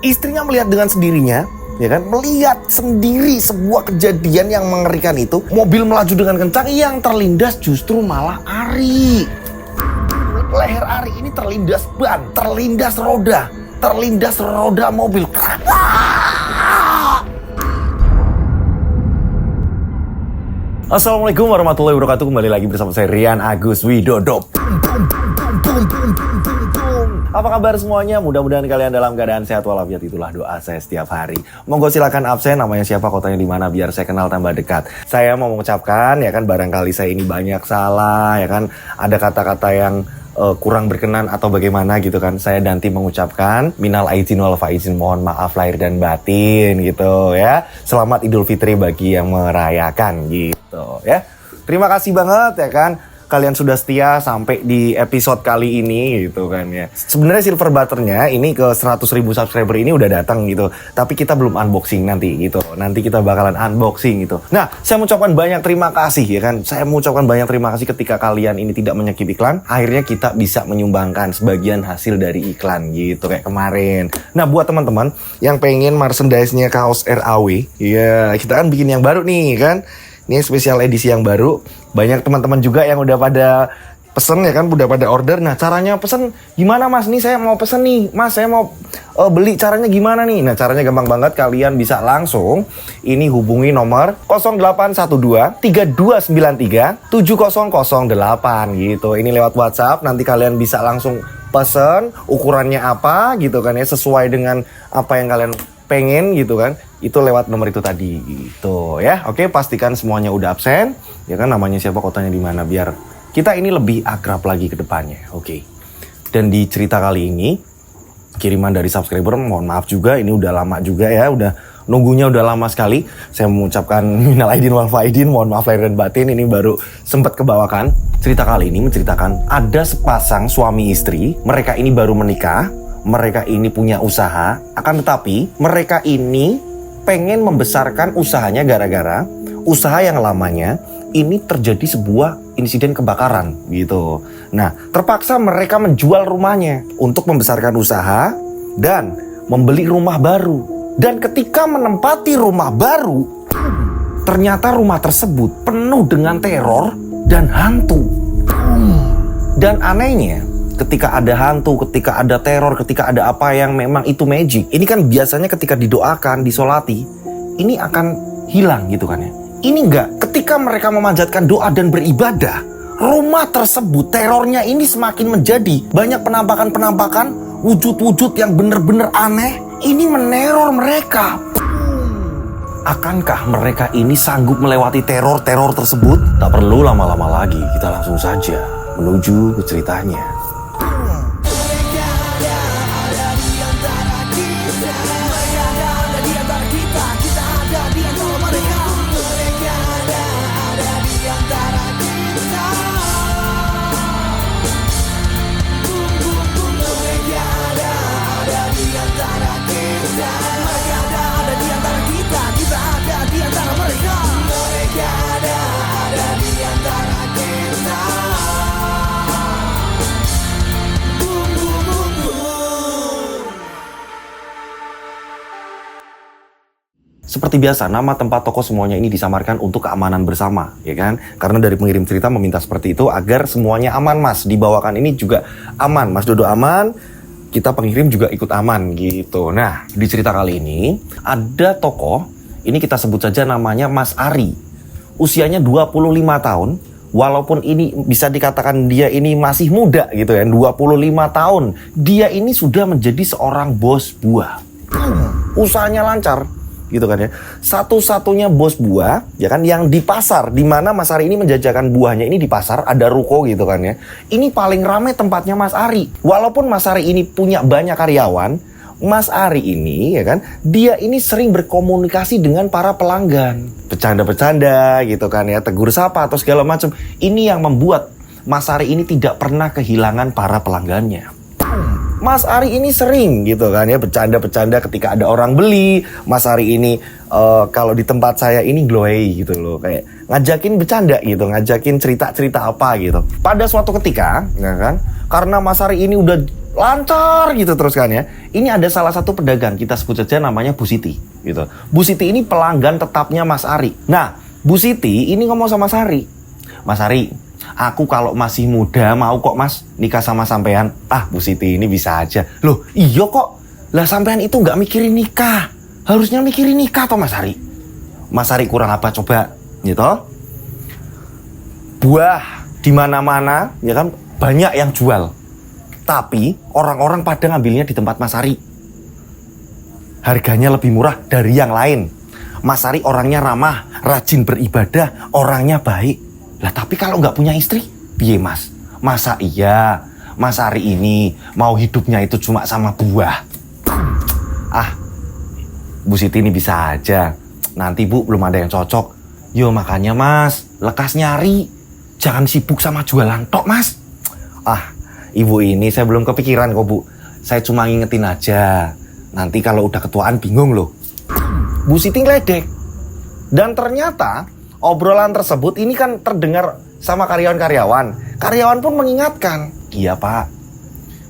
Istrinya melihat dengan sendirinya, ya kan, melihat sendiri sebuah kejadian yang mengerikan itu. Mobil melaju dengan kencang, yang terlindas justru malah Ari. Leher Ari ini terlindas ban, terlindas roda mobil. Assalamualaikum warahmatullahi wabarakatuh. Kembali lagi bersama saya Rian Agus Widodo. Apa kabar semuanya? Mudah-mudahan kalian dalam keadaan sehat walafiat, itulah doa saya setiap hari. Monggo silakan absen, namanya siapa, kotanya di mana, biar saya kenal tambah dekat. Saya mau mengucapkan, ya kan, barangkali saya ini banyak salah, ya kan, ada kata-kata yang kurang berkenan atau bagaimana gitu kan. Saya nanti mengucapkan minal aidin wal faizin, mohon maaf lahir dan batin gitu ya. Selamat Idul Fitri bagi yang merayakan gitu ya. Terima kasih banget ya kan, kalian sudah setia sampai di episode kali ini gitu kan ya. Sebenarnya silver butternya ini ke 100.000 subscriber ini udah datang gitu, tapi kita belum unboxing nanti gitu. Nanti kita bakalan unboxing gitu. Nah, saya mengucapkan banyak terima kasih ya kan. Saya mengucapkan banyak terima kasih ketika kalian ini tidak menyekip iklan. Akhirnya kita bisa menyumbangkan sebagian hasil dari iklan gitu kayak kemarin. Nah, buat teman-teman yang pengen merchandise-nya kaos RAW, ya kita kan bikin yang baru nih kan. Ini spesial edisi yang baru. Banyak teman-teman juga yang udah pada pesen ya kan, udah pada order. Nah, caranya pesen gimana Mas? Nih saya mau pesen nih Mas, saya mau beli, caranya gimana nih? Nah, caranya gampang banget. Kalian bisa langsung ini hubungi nomor 0812 3293 7008 gitu. Ini lewat WhatsApp. Nanti kalian bisa langsung pesen ukurannya apa gitu kan ya, sesuai dengan apa yang kalian pengen gitu kan. Itu lewat nomor itu tadi gitu ya. Oke, pastikan semuanya udah absen ya kan, namanya siapa, kotanya di mana, biar kita ini lebih akrab lagi ke depannya. Oke. Dan di cerita kali ini kiriman dari subscriber, mohon maaf juga ini udah lama juga ya, udah nunggunya udah lama sekali. Saya mengucapkan minal aidin wal faizin, mohon maaf lahir dan batin, ini baru sempat kebawakan. Cerita kali ini menceritakan ada sepasang suami istri, mereka ini baru menikah, mereka ini punya usaha, akan tetapi mereka ini pengen membesarkan usahanya gara-gara usaha yang lamanya ini terjadi sebuah insiden kebakaran gitu. Nah, terpaksa mereka menjual rumahnya untuk membesarkan usaha dan membeli rumah baru. Dan ketika menempati rumah baru, ternyata rumah tersebut penuh dengan teror dan hantu. Dan anehnya, ketika ada hantu, ketika ada teror, ketika ada apa yang memang itu magic, ini kan biasanya ketika didoakan, disolati, ini akan hilang gitu kan ya. Ini enggak, ketika mereka memanjatkan doa dan beribadah, rumah tersebut terornya ini semakin menjadi banyak penampakan-penampakan, wujud-wujud yang benar-benar aneh, ini meneror mereka. Akankah mereka ini sanggup melewati teror-teror tersebut? Tak perlu lama-lama lagi, kita langsung saja menuju ke ceritanya. Seperti biasa, nama, tempat, toko semuanya ini disamarkan untuk keamanan bersama, ya kan? Karena dari pengirim cerita meminta seperti itu agar semuanya aman, Mas. Dibawakan ini juga aman, Mas Dodo aman, kita pengirim juga ikut aman gitu. Nah, di cerita kali ini ada tokoh, ini kita sebut saja namanya Mas Ari. Usianya 25 tahun, walaupun ini bisa dikatakan dia ini masih muda gitu ya, 25 tahun. Dia ini sudah menjadi seorang bos buah. Usahanya lancar gitu kan ya. Satu-satunya bos buah ya kan, yang di pasar, di mana Mas Ari ini menjajakan buahnya ini di pasar, ada ruko gitu kan ya. Ini paling ramai tempatnya Mas Ari. Walaupun Mas Ari ini punya banyak karyawan, Mas Ari ini ya kan, dia ini sering berkomunikasi dengan para pelanggan. Bercanda-bercanda gitu kan ya, tegur sapa atau segala macam. Ini yang membuat Mas Ari ini tidak pernah kehilangan para pelanggannya. Mas Ari ini sering gitu kan ya, bercanda-bercanda ketika ada orang beli. Mas Ari ini kalau di tempat saya ini glowy gitu loh, kayak ngajakin bercanda gitu, ngajakin cerita-cerita apa gitu. Pada suatu ketika ya kan, karena Mas Ari ini udah lancar gitu terus kan ya. Ini ada salah satu pedagang, kita sebut saja namanya Bu Siti gitu. Bu Siti ini pelanggan tetapnya Mas Ari. Nah, Bu Siti ini ngomong sama Mas Ari. Mas Ari, aku kalau masih muda mau kok Mas nikah sama sampean. Ah, Bu Siti ini bisa aja. Loh, iya kok. Lah sampean itu nggak mikirin nikah. Harusnya mikirin nikah toh Mas Ari. Mas Ari kurang apa coba gitu. Buah di mana-mana ya kan banyak yang jual. Tapi orang-orang pada ngambilnya di tempat Mas Ari. Harganya lebih murah dari yang lain. Mas Ari orangnya ramah, rajin beribadah, orangnya baik. Lah tapi kalau nggak punya istri, piye Mas? Masa iya Mas Ari ini mau hidupnya itu cuma sama buah? Ah, Bu Siti ini bisa aja. Nanti Bu belum ada yang cocok. Yo makanya Mas, lekas nyari. Jangan sibuk sama jualan tok Mas. Ah, Ibu ini saya belum kepikiran kok Bu. Saya cuma ngingetin aja. Nanti kalau udah ketuaan bingung loh. Bu Siti ngeledek. Dan ternyata obrolan tersebut ini kan terdengar sama karyawan-karyawan. Karyawan pun mengingatkan. Iya Pak,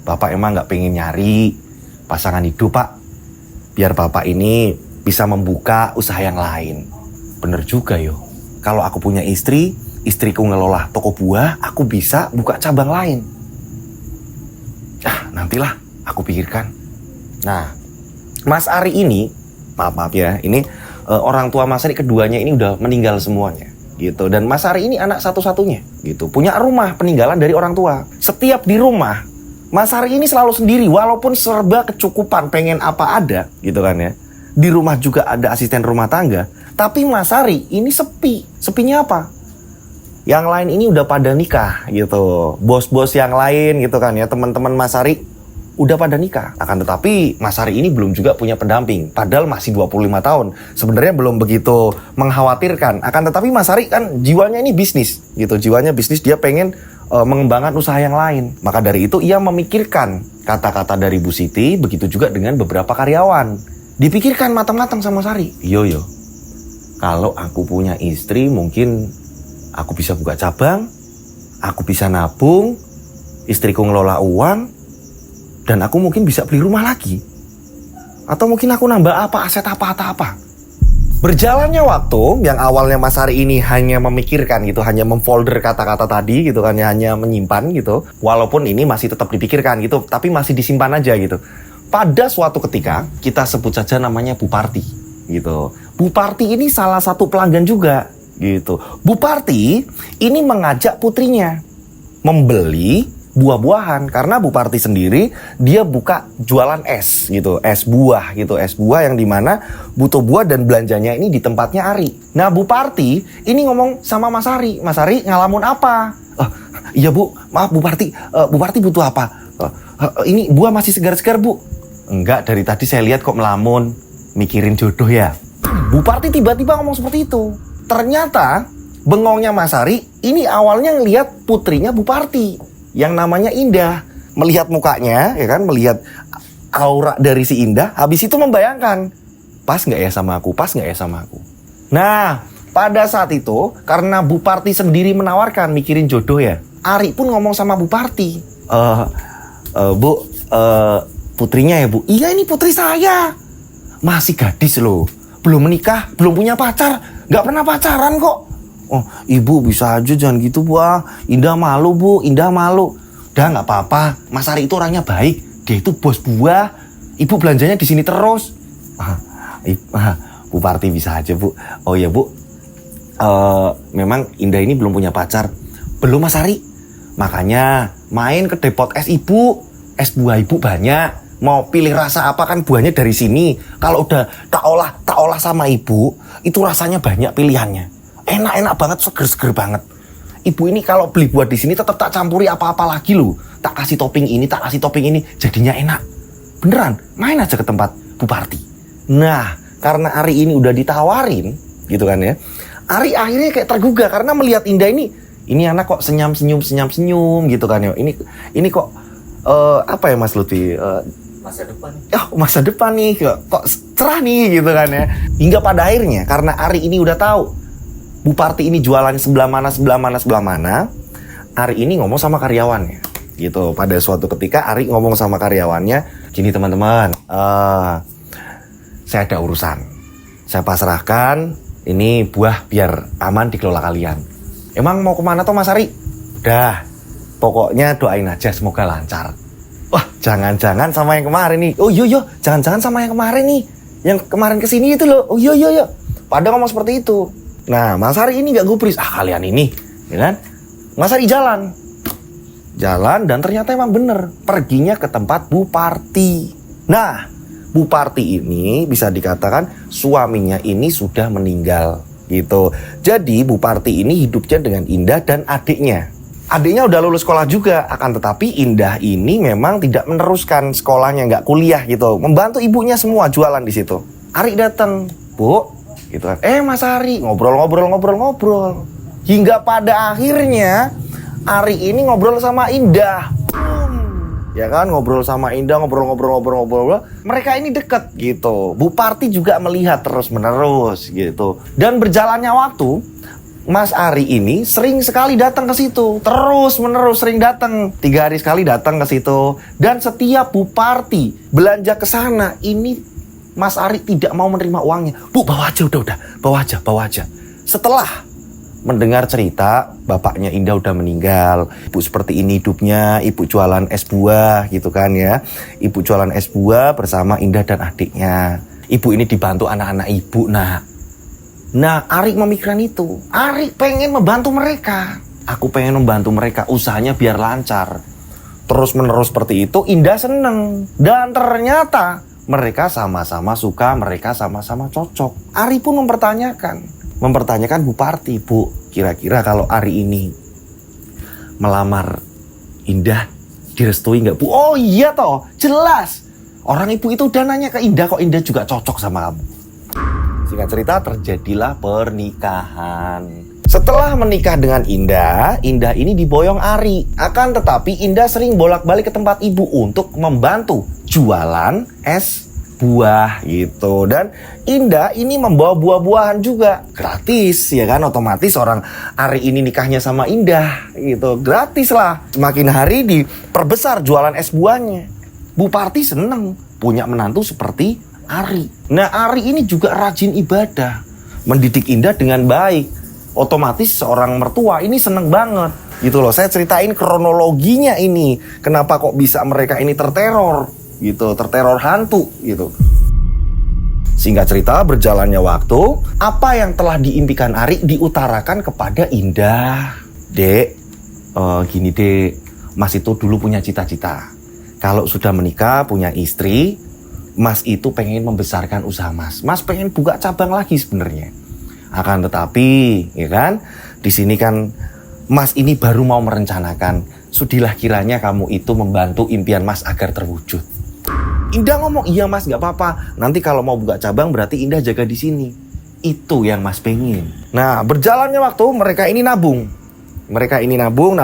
Bapak emang gak pengen nyari pasangan hidup Pak. Biar Bapak ini bisa membuka usaha yang lain. Bener juga yo. Kalau aku punya istri, istriku ngelola toko buah, aku bisa buka cabang lain. Ah, nantilah aku pikirkan. Nah, Mas Ari ini, maaf ya, ini orang tua Mas Ari keduanya ini udah meninggal semuanya, gitu. Dan Mas Ari ini anak satu-satunya, gitu. Punya rumah peninggalan dari orang tua. Setiap di rumah, Mas Ari ini selalu sendiri, walaupun serba kecukupan, pengen apa ada, gitu kan ya. Di rumah juga ada asisten rumah tangga, tapi Mas Ari ini sepi. Sepinya apa? Yang lain ini udah pada nikah gitu. Bos-bos yang lain gitu kan ya, teman-teman Mas Ari udah pada nikah. Akan tetapi Mas Ari ini belum juga punya pendamping. Padahal masih 25 tahun. Sebenarnya belum begitu mengkhawatirkan. Akan tetapi Mas Ari kan jiwanya ini bisnis gitu. Jiwanya bisnis, dia pengen mengembangkan usaha yang lain. Maka dari itu ia memikirkan kata-kata dari Bu Siti. Begitu juga dengan beberapa karyawan. Dipikirkan matang-matang sama Mas Ari. Yo. Kalau aku punya istri mungkin aku bisa buka cabang, aku bisa nabung, istriku ngelola uang, dan aku mungkin bisa beli rumah lagi. Atau mungkin aku nambah aset apa. Berjalannya waktu, yang awalnya Mas Ari ini hanya memikirkan gitu, hanya memfolder kata-kata tadi gitu kan, hanya menyimpan gitu. Walaupun ini masih tetap dipikirkan gitu, tapi masih disimpan aja gitu. Pada suatu ketika, kita sebut saja namanya Bu Parti gitu. Bu Parti ini salah satu pelanggan juga. Gitu. Bu Parti ini mengajak putrinya membeli buah-buahan karena Bu Parti sendiri dia buka jualan es gitu, es buah gitu, es buah yang dimana butuh buah dan belanjanya ini di tempatnya Ari. Nah Bu Parti ini ngomong sama Mas Ari ngalamun apa? Iya Bu, maaf Bu Parti, Bu Parti butuh apa? Ini buah masih segar-segar Bu. Enggak, dari tadi saya lihat kok melamun, mikirin jodoh ya. Bu Parti tiba-tiba ngomong seperti itu. Ternyata bengongnya Mas Ari ini awalnya ngelihat putrinya Bu Parti yang namanya Indah. Melihat mukanya ya kan, melihat aura dari si Indah, habis itu membayangkan, pas nggak ya sama aku, pas nggak ya sama aku. Nah pada saat itu karena Bu Parti sendiri menawarkan mikirin jodoh ya, Ari pun ngomong sama Bu Parti, Bu, putrinya ya Bu? Iya ini putri saya, masih gadis loh, belum menikah, belum punya pacar. Gak pernah pacaran kok. Oh Ibu bisa aja jangan gitu Bu. Indah malu Bu, Indah malu. Udah gak apa-apa, Mas Ari itu orangnya baik. Dia itu bos buah. Ibu belanjanya di sini terus. Bu Parti bisa aja Bu. Oh ya Bu, memang Indah ini belum punya pacar. Belum Mas Ari. Makanya main ke depot es Ibu. Es buah Ibu banyak. Mau pilih rasa apa kan buahnya dari sini. Kalau udah tak olah sama Ibu, itu rasanya banyak pilihannya. Enak-enak banget, seger-seger banget. Ibu ini kalau beli buah di sini tetap tak campuri apa-apa lagi loh. Tak kasih topping ini, tak kasih topping ini, jadinya enak. Beneran, main aja ke tempat Bu Parti. Nah, karena Ari ini udah ditawarin, gitu kan ya. Ari akhirnya kayak tergugah karena melihat Indah ini anak kok senyum-senyum gitu kan ya. Ini kok apa ya Mas Lutfi? Masa depan nih kok cerah nih gitu kan ya. Hingga pada akhirnya karena Ari ini udah tahu Bu Parti ini jualannya sebelah mana, Ari ini ngomong sama karyawannya. gitu. Pada suatu ketika Ari ngomong sama karyawannya, gini teman-teman, saya ada urusan, saya pasrahkan ini buah biar aman dikelola kalian. Emang mau kemana toh Mas Ari? Udah, pokoknya doain aja semoga lancar. Wah, jangan-jangan sama yang kemarin nih. Oh iya, jangan-jangan sama yang kemarin nih. Yang kemarin kesini itu loh. Oh iya. Pada ngomong seperti itu. Nah, Mas Ari ini gak gubris. Kalian ini, ya kan? Mas Ari jalan dan ternyata emang bener. Perginya ke tempat Bu Parti. Nah, Bu Parti ini bisa dikatakan suaminya ini sudah meninggal gitu. Jadi Bu Parti ini hidupnya dengan Indah dan adiknya. Adiknya udah lulus sekolah juga, akan tetapi Indah ini memang tidak meneruskan sekolahnya, nggak kuliah gitu. Membantu ibunya semua jualan di situ. Ari datang, Bu, gitu kan. Mas Ari, ngobrol. Hingga pada akhirnya Ari ini ngobrol sama Indah. Ya kan, ngobrol sama Indah, ngobrol. Mereka ini deket gitu. Bu Parti juga melihat terus-menerus gitu. Dan berjalannya waktu, Mas Ari ini sering sekali datang ke situ, terus-menerus sering datang, 3 hari sekali datang ke situ. Dan setiap Bu Parti belanja ke sana, ini Mas Ari tidak mau menerima uangnya. Bu, bawa aja, udah, bawa aja. Setelah mendengar cerita, bapaknya Indah udah meninggal, ibu seperti ini hidupnya, ibu jualan es buah gitu kan ya. Ibu jualan es buah bersama Indah dan adiknya. Ibu ini dibantu anak-anak ibu, Nah, Ari memikirkan itu. Ari pengen membantu mereka. Aku pengen membantu mereka, usahanya biar lancar. Terus-menerus seperti itu, Indah seneng. Dan ternyata mereka sama-sama suka, mereka sama-sama cocok. Ari pun mempertanyakan Bu Parti, Bu, kira-kira kalau Ari ini melamar Indah, direstui nggak, Bu? Oh iya toh, jelas. Orang ibu itu udah nanya ke Indah, kok Indah juga cocok sama kamu. Singkat cerita, terjadilah pernikahan. Setelah menikah dengan Indah ini diboyong Ari. Akan tetapi Indah sering bolak-balik ke tempat ibu untuk membantu jualan es buah gitu. Dan Indah ini membawa buah-buahan juga gratis, ya kan? Otomatis orang Ari ini nikahnya sama Indah gitu, gratis lah. Semakin hari diperbesar jualan es buahnya. Bu Parti seneng punya menantu seperti Ari. Nah, Ari ini juga rajin ibadah, mendidik Indah dengan baik. Otomatis seorang mertua ini seneng banget gitu loh. Saya ceritain kronologinya ini, kenapa kok bisa mereka ini terteror gitu, terteror hantu gitu. Singkat cerita, berjalannya waktu, apa yang telah diimpikan Ari diutarakan kepada Indah. Dek, gini dek, Mas itu dulu punya cita-cita. Kalau sudah menikah, punya istri, Mas itu pengen membesarkan usaha Mas. Mas pengen buka cabang lagi sebenarnya. Akan tetapi, ya kan, di sini kan Mas ini baru mau merencanakan. Sudilah kiranya kamu itu membantu impian Mas agar terwujud. Indah ngomong, iya Mas, nggak apa-apa. Nanti kalau mau buka cabang berarti Indah jaga di sini. Itu yang Mas pengen. Nah, berjalannya waktu mereka ini nabung. Mereka ini nabung,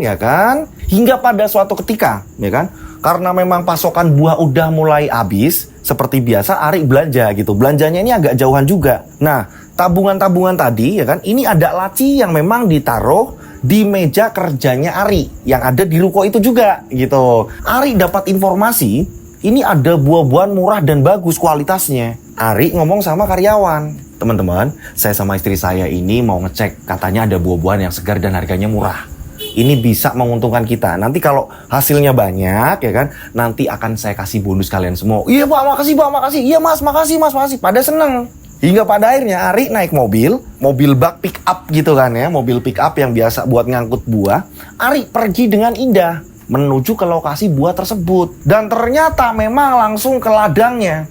ya kan? Hingga pada suatu ketika, ya kan? Karena memang pasokan buah udah mulai habis, seperti biasa Ari belanja gitu. Belanjanya ini agak jauhan juga. Nah, tabungan-tabungan tadi, ya kan? Ini ada laci yang memang ditaruh di meja kerjanya Ari, yang ada di ruko itu juga, gitu. Ari dapat informasi, ini ada buah-buahan murah dan bagus kualitasnya. Ari ngomong sama karyawan, teman-teman, saya sama istri saya ini mau ngecek, katanya ada buah-buahan yang segar dan harganya murah. Ini bisa menguntungkan kita. Nanti kalau hasilnya banyak, ya kan, nanti akan saya kasih bonus kalian semua. Iya Pak, makasih Pak, makasih. Iya Mas, makasih. Pada seneng. Hingga pada akhirnya Ari naik mobil bak pick up gitu kan ya, mobil pick up yang biasa buat ngangkut buah. Ari pergi dengan Indah menuju ke lokasi buah tersebut. Dan ternyata memang langsung ke ladangnya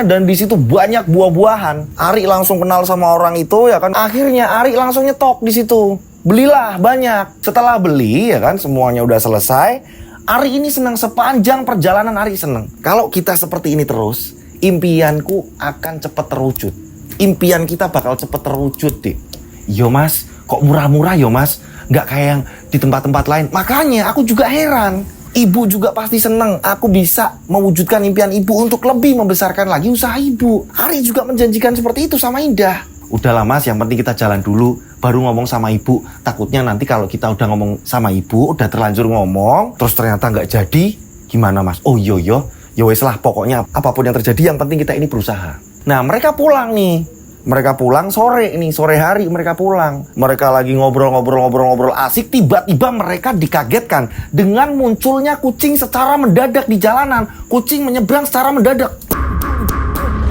dan di situ banyak buah-buahan. Ari langsung kenal sama orang itu, ya kan. Akhirnya Ari langsung nyetok di situ. Belilah banyak. Setelah beli, ya kan, semuanya udah selesai. Ari ini senang, sepanjang perjalanan Ari senang. Kalau kita seperti ini terus, impianku akan cepat terwujud. Impian kita bakal cepat terwujud deh. Yo Mas, kok murah-murah yo Mas? Nggak kayak yang di tempat-tempat lain. Makanya aku juga heran. Ibu juga pasti seneng aku bisa mewujudkan impian ibu untuk lebih membesarkan lagi usaha ibu. Ari juga menjanjikan seperti itu sama Indah. udahlah mas, yang penting kita jalan dulu, baru ngomong sama ibu. Takutnya nanti kalau kita udah ngomong sama ibu, udah terlanjur ngomong, terus ternyata nggak jadi, gimana mas? Oh yo, ya wes lah, pokoknya apapun yang terjadi, yang penting kita ini berusaha. Nah mereka pulang nih, mereka pulang sore hari mereka pulang. Mereka lagi ngobrol asik, tiba-tiba mereka dikagetkan dengan munculnya kucing secara mendadak di jalanan. Kucing menyeberang secara mendadak.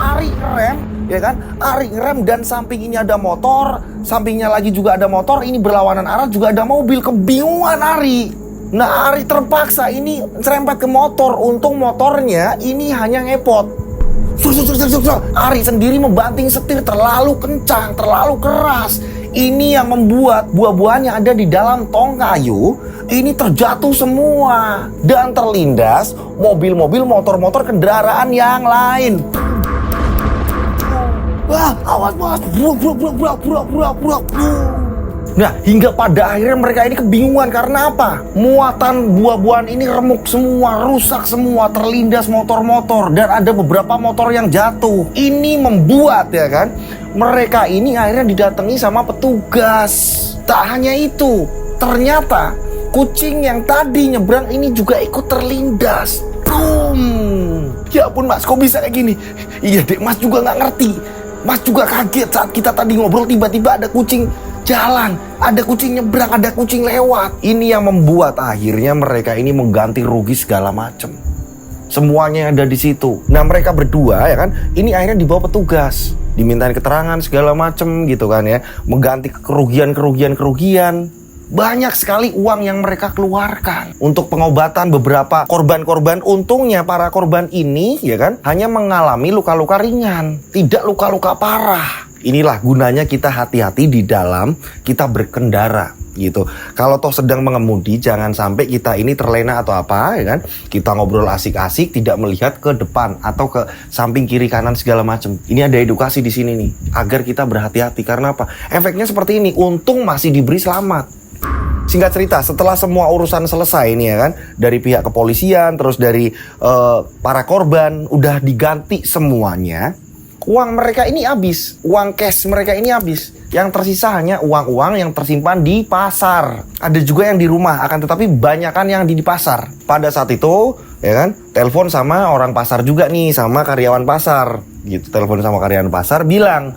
Ari ngerem, ya kan? Ari ngerem dan samping ini ada motor, sampingnya lagi juga ada motor, ini berlawanan arah juga ada mobil. Kebingungan Ari. Nah Ari terpaksa ini serempet ke motor. Untung motornya ini hanya ngepot. Ari sendiri membanting setir terlalu kencang, terlalu keras. Ini yang membuat buah-buahan yang ada di dalam tong kayu ini terjatuh semua dan terlindas mobil-mobil, motor-motor, kendaraan yang lain. Wah, awas mas. Nah, hingga pada akhirnya mereka ini kebingungan karena apa? Muatan buah-buahan ini remuk semua, rusak semua, terlindas motor-motor dan ada beberapa motor yang jatuh. Ini membuat ya kan, mereka ini akhirnya didatangi sama petugas. Tak hanya itu, ternyata kucing yang tadi nyebrang ini juga ikut terlindas. Ya ampun mas, kok bisa kayak gini? Iya dek, mas juga nggak ngerti. Mas juga kaget saat kita tadi ngobrol, tiba-tiba ada kucing jalan, ada kucing nyebrang, ada kucing lewat. Ini yang membuat akhirnya mereka ini mengganti rugi segala macam. Semuanya ada di situ. Nah mereka berdua ya kan, ini akhirnya dibawa petugas, dimintain keterangan segala macam gitu kan ya, mengganti kerugian. Banyak sekali uang yang mereka keluarkan untuk pengobatan beberapa korban-korban. Untungnya para korban ini ya kan hanya mengalami luka-luka ringan, tidak luka-luka parah. Inilah gunanya kita hati-hati di dalam kita berkendara gitu. Kalau toh sedang mengemudi, jangan sampai kita ini terlena atau apa ya kan. Kita ngobrol asik-asik, tidak melihat ke depan atau ke samping kiri kanan segala macam. Ini ada edukasi di sini nih, agar kita berhati-hati. Karena apa? Efeknya seperti ini. Untung masih diberi selamat. Singkat cerita, setelah semua urusan selesai nih ya kan, dari pihak kepolisian, terus dari para korban, udah diganti semuanya. Uang mereka ini habis, uang cash mereka ini habis. Yang tersisa hanya uang-uang yang tersimpan di pasar. Ada juga yang di rumah, akan tetapi banyakan yang di pasar. Pada saat itu, ya kan, telepon sama orang pasar juga nih, sama karyawan pasar. Gitu, telepon sama karyawan pasar, bilang,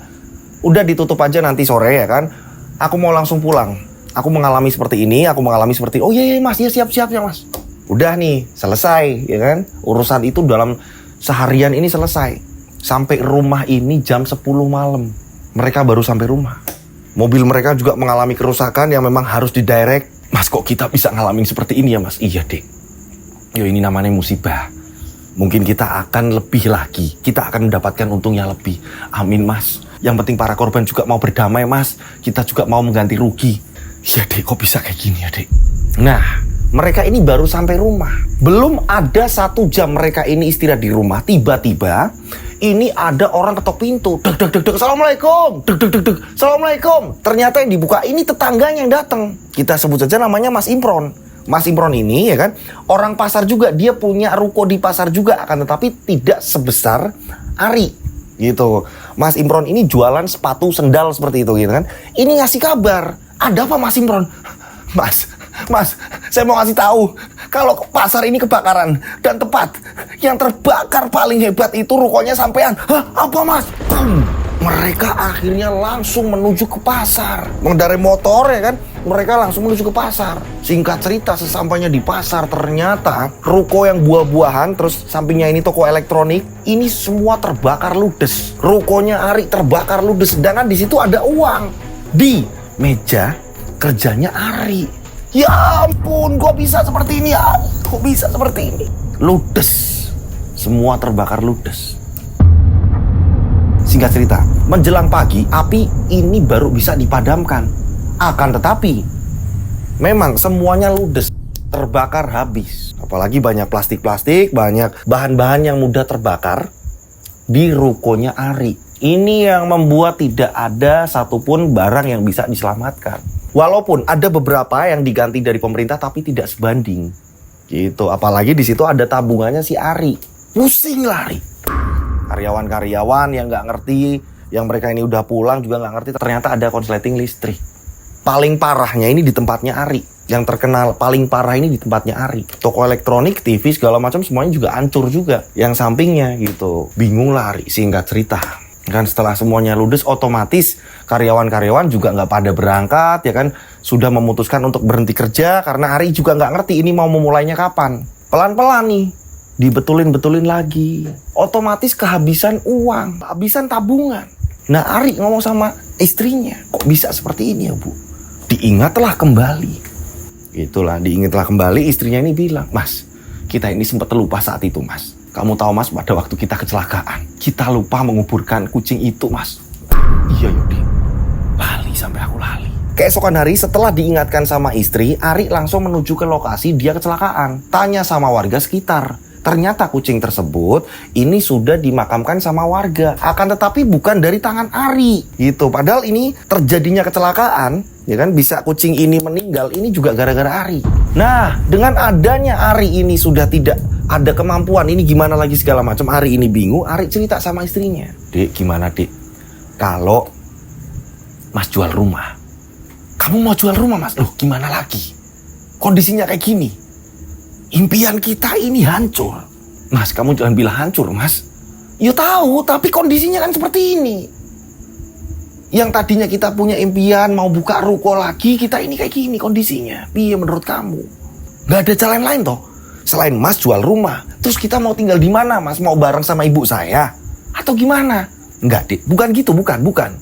udah ditutup aja nanti sore ya kan. Aku mau langsung pulang. Aku mengalami seperti ini, oh iya mas, ya siap ya mas. Udah nih, selesai ya kan. Urusan itu dalam seharian ini selesai. Sampai rumah ini jam 10 malam. Mereka baru sampai rumah. Mobil mereka juga mengalami kerusakan yang memang harus didirect. Mas kok kita bisa ngalamin seperti ini ya mas? Iya dek. Yo ini namanya musibah. Mungkin kita akan lebih lagi. Kita akan mendapatkan untungnya lebih. Amin mas. Yang penting para korban juga mau berdamai mas. Kita juga mau mengganti rugi. Ya dek, kok bisa kayak gini ya dek? Nah, mereka ini baru sampai rumah. Belum ada 1 jam mereka ini istirahat di rumah. Tiba-tiba, ini ada orang ketok pintu. Deg. Assalamualaikum. Deg. Assalamualaikum. Ternyata yang dibuka ini tetangganya yang datang. Kita sebut saja namanya Mas Imron. Mas Imron ini ya kan, orang pasar juga. Dia punya ruko di pasar juga. Akan tetapi tidak sebesar Ari. Gitu. Mas Imron ini jualan sepatu, sendal seperti itu gitu kan. Ini ngasih kabar. Ada apa Mas Imron? Mas, saya mau ngasih tahu kalau pasar ini kebakaran dan tepat yang terbakar paling hebat itu rukonya sampean. Hah, apa mas? Mereka akhirnya langsung menuju ke pasar, mengendarai motor ya kan. Mereka langsung menuju ke pasar. Singkat cerita, sesampainya di pasar ternyata ruko yang buah-buahan, terus sampingnya ini toko elektronik, ini semua terbakar ludes. Rukonya Ari terbakar ludes, sedangkan di situ ada uang di meja kerjanya Ari. Ya ampun, kok bisa seperti ini ya? Kok bisa seperti ini? Ludes. Semua terbakar ludes. Singkat cerita, menjelang pagi, api ini baru bisa dipadamkan. Akan tetapi, memang semuanya ludes. Terbakar habis. Apalagi banyak plastik-plastik, banyak bahan-bahan yang mudah terbakar di rukonya Ari. Ini yang membuat tidak ada satupun barang yang bisa diselamatkan. Walaupun ada beberapa yang diganti dari pemerintah tapi tidak sebanding. Gitu. Apalagi di situ ada tabungannya si Ari. Pusing lah Ari. Karyawan-karyawan yang nggak ngerti, Yang mereka ini udah pulang juga nggak ngerti ternyata ada konsleting listrik. Paling parahnya ini di tempatnya Ari. Yang terkenal paling parah ini di tempatnya Ari. Toko elektronik, TV segala macam semuanya juga hancur juga. Yang sampingnya gitu. Bingung lah Ari, singkat cerita. Kan setelah semuanya ludes, otomatis karyawan-karyawan juga nggak pada berangkat, ya kan. Sudah memutuskan untuk berhenti kerja karena Ari juga nggak ngerti ini mau memulainya kapan. Pelan-pelan nih, dibetulin-betulin lagi. Otomatis kehabisan uang, kehabisan tabungan. Nah Ari ngomong sama istrinya, kok bisa seperti ini ya Bu? Diingatlah kembali. Itulah, diingatlah kembali, istrinya ini bilang, Mas, kita ini sempat terlupa saat itu Mas. Kamu tahu Mas, pada waktu kita kecelakaan, kita lupa menguburkan kucing itu Mas. Iya Yudi, lali sampai aku lali. Keesokan hari setelah diingatkan sama istri, Ari langsung menuju ke lokasi dia kecelakaan. Tanya sama warga sekitar. Ternyata kucing tersebut ini sudah dimakamkan sama warga. Akan tetapi bukan dari tangan Ari. Gitu. Padahal ini terjadinya kecelakaan, ya kan, bisa kucing ini meninggal, ini juga gara-gara Ari. Nah, dengan adanya Ari ini sudah tidak ada kemampuan, ini gimana lagi segala macam. Ari ini bingung, Ari cerita sama istrinya. Dek, gimana Dek? Kalau Mas jual rumah. Kamu mau jual rumah Mas? Loh, gimana lagi? Kondisinya kayak gini. Impian kita ini hancur. Mas, kamu jangan bilang hancur Mas. Ya tahu, tapi kondisinya kan seperti ini. Yang tadinya kita punya impian mau buka ruko lagi, kita ini kayak gini kondisinya. Iya menurut kamu? Gak ada jalan lain toh? Selain Mas jual rumah, terus kita mau tinggal di mana Mas? Mau bareng sama ibu saya? Atau gimana? Enggak Dik, bukan gitu, bukan.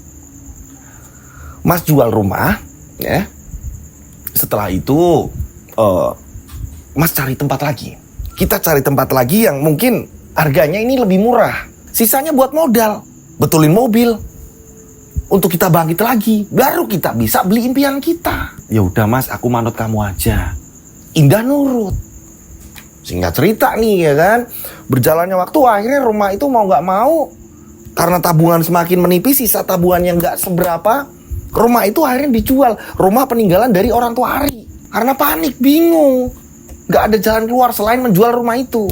Mas jual rumah, ya. Setelah itu, Mas cari tempat lagi. Kita cari tempat lagi yang mungkin harganya ini lebih murah. Sisanya buat modal, betulin mobil, untuk kita bangkit lagi. Baru kita bisa beli impian kita. Ya udah Mas, aku manut kamu aja. Indah nurut. Singkat cerita nih ya kan, berjalannya waktu akhirnya rumah itu mau gak mau, karena tabungan semakin menipis, sisa tabungan yang gak seberapa, rumah itu akhirnya dijual. Rumah peninggalan dari orang tua Ari. Karena panik, bingung, gak ada jalan keluar selain menjual rumah itu.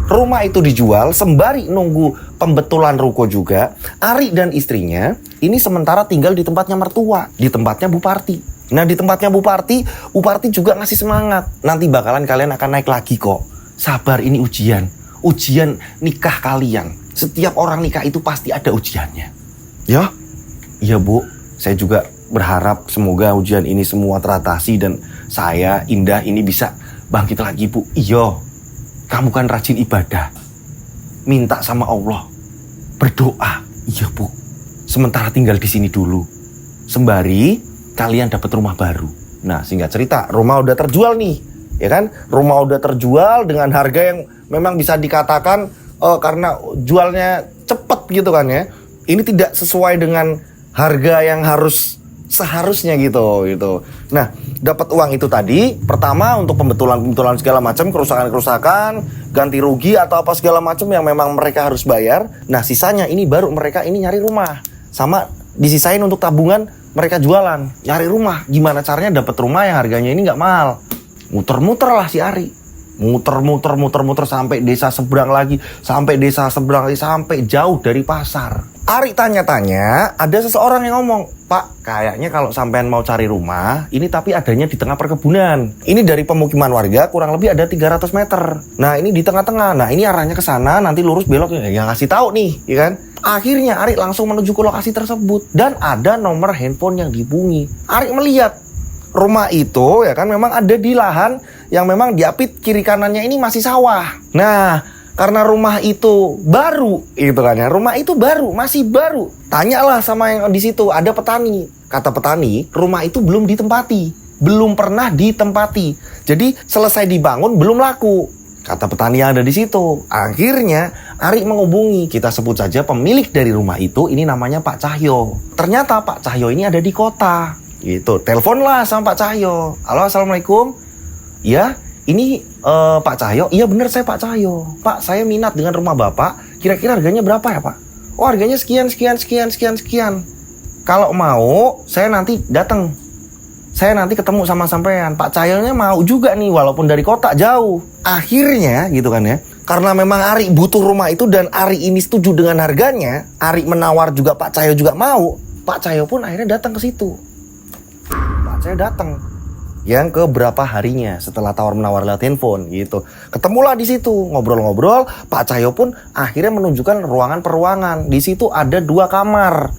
Rumah itu dijual sembari nunggu pembetulan ruko juga. Ari dan istrinya ini sementara tinggal di tempatnya mertua, di tempatnya Buparti. Nah di tempatnya Buparti juga ngasih semangat. Nanti bakalan kalian akan naik lagi kok. Sabar, ini ujian nikah kalian. Setiap orang nikah itu pasti ada ujiannya. Ya? Iya Bu, saya juga berharap semoga ujian ini semua teratasi dan saya, Indah, ini bisa bangkit lagi Bu. Iya, kamu kan rajin ibadah. Minta sama Allah, berdoa. Iya Bu, sementara tinggal di sini dulu. Sembari kalian dapat rumah baru. Nah, singkat cerita, rumah udah terjual nih, ya kan? Rumah udah terjual dengan harga yang memang bisa dikatakan karena jualnya cepet gitu kan ya. Ini tidak sesuai dengan harga yang seharusnya gitu. Nah, dapat uang itu tadi, pertama untuk pembetulan segala macam, kerusakan, ganti rugi atau apa segala macam yang memang mereka harus bayar. Nah, sisanya ini baru mereka ini nyari rumah. Sama disisain untuk tabungan mereka jualan, nyari rumah. Gimana caranya dapat rumah yang harganya ini nggak mahal? Muter-muter lah si Ari. Muter sampai desa seberang lagi, sampai jauh dari pasar. Ari tanya-tanya, ada seseorang yang ngomong, Pak, kayaknya kalau sampean mau cari rumah, ini tapi adanya di tengah perkebunan. Ini dari pemukiman warga kurang lebih ada 300 meter. Nah ini di tengah-tengah, nah ini arahnya ke sana, nanti lurus belok, ya ngasih tahu nih, ya kan? Akhirnya Ari langsung menuju ke lokasi tersebut dan ada nomor handphone yang dihubungi. Ari melihat rumah itu ya kan memang ada di lahan yang memang diapit kiri kanannya ini masih sawah. Nah, karena rumah itu baru gitu kan ya. Rumah itu baru, masih baru. Tanyalah sama yang di situ, ada petani. Kata petani, rumah itu belum ditempati, belum pernah ditempati. Jadi selesai dibangun belum laku. Kata petani yang ada di situ. Akhirnya Ari menghubungi, kita sebut saja pemilik dari rumah itu, ini namanya Pak Cahyo. Ternyata Pak Cahyo ini ada di kota. Gitu. Teleponlah sama Pak Cahyo. Halo, assalamualaikum. Ya, ini Pak Cahyo. Iya benar, saya Pak Cahyo. Pak, saya minat dengan rumah Bapak. Kira-kira harganya berapa ya Pak? Oh, harganya sekian. Kalau mau, saya nanti datang. Saya nanti ketemu sama sampean. Pak Cahyonya mau juga nih, walaupun dari kota jauh. Akhirnya gitu kan ya, Karena memang Ari butuh rumah itu dan Ari ini setuju dengan harganya, Ari menawar juga, Pak Cahyo juga mau. Pak Cahyo pun akhirnya datang ke situ. Pak Cahyo datang. Yang ke berapa harinya setelah tawar-menawar lewat handphone gitu. Ketemulah di situ, ngobrol-ngobrol, Pak Cahyo pun akhirnya menunjukkan ruangan per ruangan. Di situ ada 2 kamar.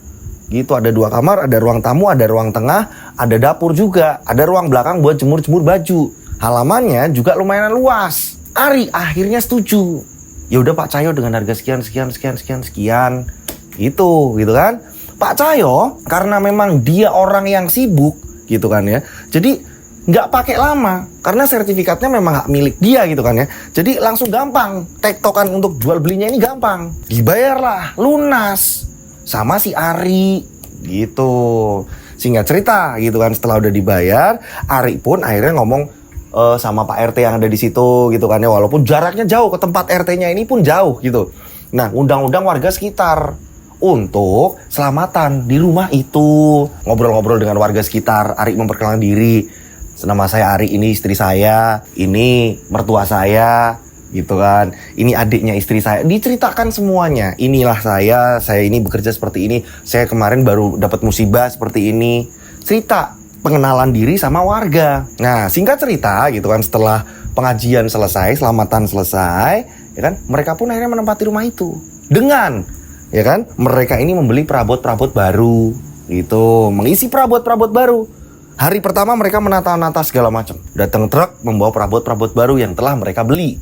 Gitu, ada 2 kamar, ada ruang tamu, ada ruang tengah, ada dapur juga, ada ruang belakang buat jemur-jemur baju. Halamannya juga lumayan luas. Ari akhirnya setuju. Ya udah Pak Cahyo dengan harga sekian. Gitu kan. Pak Cahyo karena memang dia orang yang sibuk gitu kan ya. Jadi nggak pakai lama karena sertifikatnya memang hak milik dia gitu kan ya. Jadi langsung gampang, tektokan untuk jual belinya ini gampang. Dibayarlah lunas sama si Ari gitu. Singkat cerita gitu kan, setelah udah dibayar, Ari pun akhirnya ngomong sama Pak RT yang ada di situ gitu kan ya, walaupun jaraknya jauh, ke tempat RT-nya ini pun jauh gitu. Nah, undang-undang warga sekitar untuk selamatan di rumah itu. Ngobrol-ngobrol dengan warga sekitar, Ari memperkenalkan diri. Nama saya Ari, ini istri saya, ini mertua saya, gitu kan. Ini adiknya istri saya. Diceritakan semuanya. Inilah saya ini bekerja seperti ini. Saya kemarin baru dapat musibah seperti ini. Cerita pengenalan diri sama warga. Nah, singkat cerita gitu kan, setelah pengajian selesai, selamatan selesai, ya kan, mereka pun akhirnya menempati rumah itu. Dengan, ya kan, mereka ini membeli perabot-perabot baru, gitu, mengisi perabot-perabot baru. Hari pertama mereka menata-nata segala macam. Datang truk membawa perabot-perabot baru yang telah mereka beli.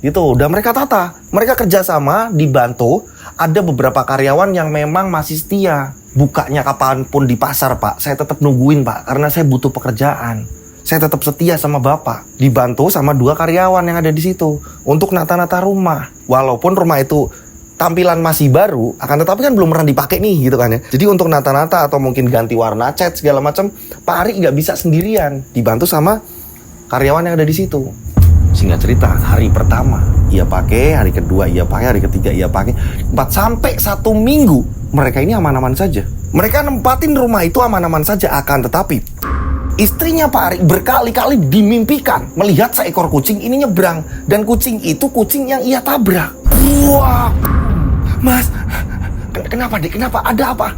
Gitu, udah mereka tata. Mereka kerjasama, dibantu. Ada beberapa karyawan yang memang masih setia. Bukanya kapanpun di pasar, Pak. Saya tetap nungguin, Pak. Karena saya butuh pekerjaan. Saya tetap setia sama Bapak. Dibantu sama 2 karyawan yang ada di situ. Untuk nata-nata rumah. Walaupun rumah itu tampilan masih baru, akan tetapi kan belum pernah dipakai nih gitu kan ya. Jadi untuk nata-nata atau mungkin ganti warna cat segala macam, Pak Ari nggak bisa sendirian, dibantu sama karyawan yang ada di situ. Singkat cerita, hari pertama ia pakai, hari kedua ia pakai, hari ketiga ia pakai, 4 sampai 1 minggu mereka ini aman-aman saja. Mereka nempatin rumah itu aman-aman saja, akan tetapi istrinya Pak Ari berkali-kali dimimpikan melihat seekor kucing ini nyebrang, dan kucing itu kucing yang ia tabrak. Wah, Mas, kenapa Dek? Kenapa? Ada apa?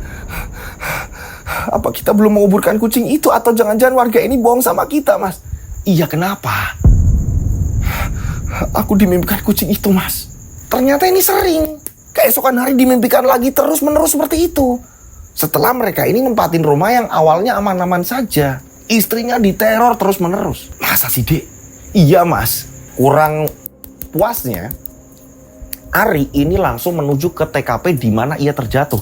Apa kita belum menguburkan kucing itu? Atau jangan-jangan warga ini bohong sama kita, Mas? Iya, kenapa? Aku dimimpikan kucing itu, Mas. Ternyata ini sering. Keesokan hari dimimpikan lagi terus-menerus seperti itu. Setelah mereka ini nempatin rumah yang awalnya aman-aman saja, istrinya diteror terus-menerus. Masa sih, Dek? Iya, Mas. Kurang puasnya, Ari ini langsung menuju ke TKP di mana ia terjatuh.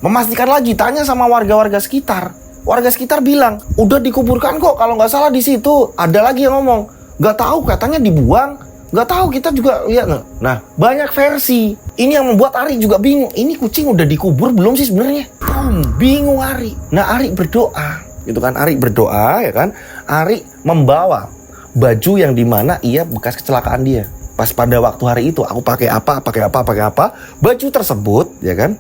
Memastikan lagi, tanya sama warga-warga sekitar. Warga sekitar bilang, udah dikuburkan kok, kalau nggak salah di situ. Ada lagi yang ngomong, nggak tahu, katanya dibuang. Nggak tahu, kita juga lihat. Nah, banyak versi. Ini yang membuat Ari juga bingung. Ini kucing udah dikubur belum sih sebenarnya? Bingung Ari. Nah, Ari berdoa, gitu kan? Ari berdoa, ya kan? Ari membawa baju yang dimana ia bekas kecelakaan dia. Pas pada waktu hari itu aku pakai apa, baju tersebut, ya kan,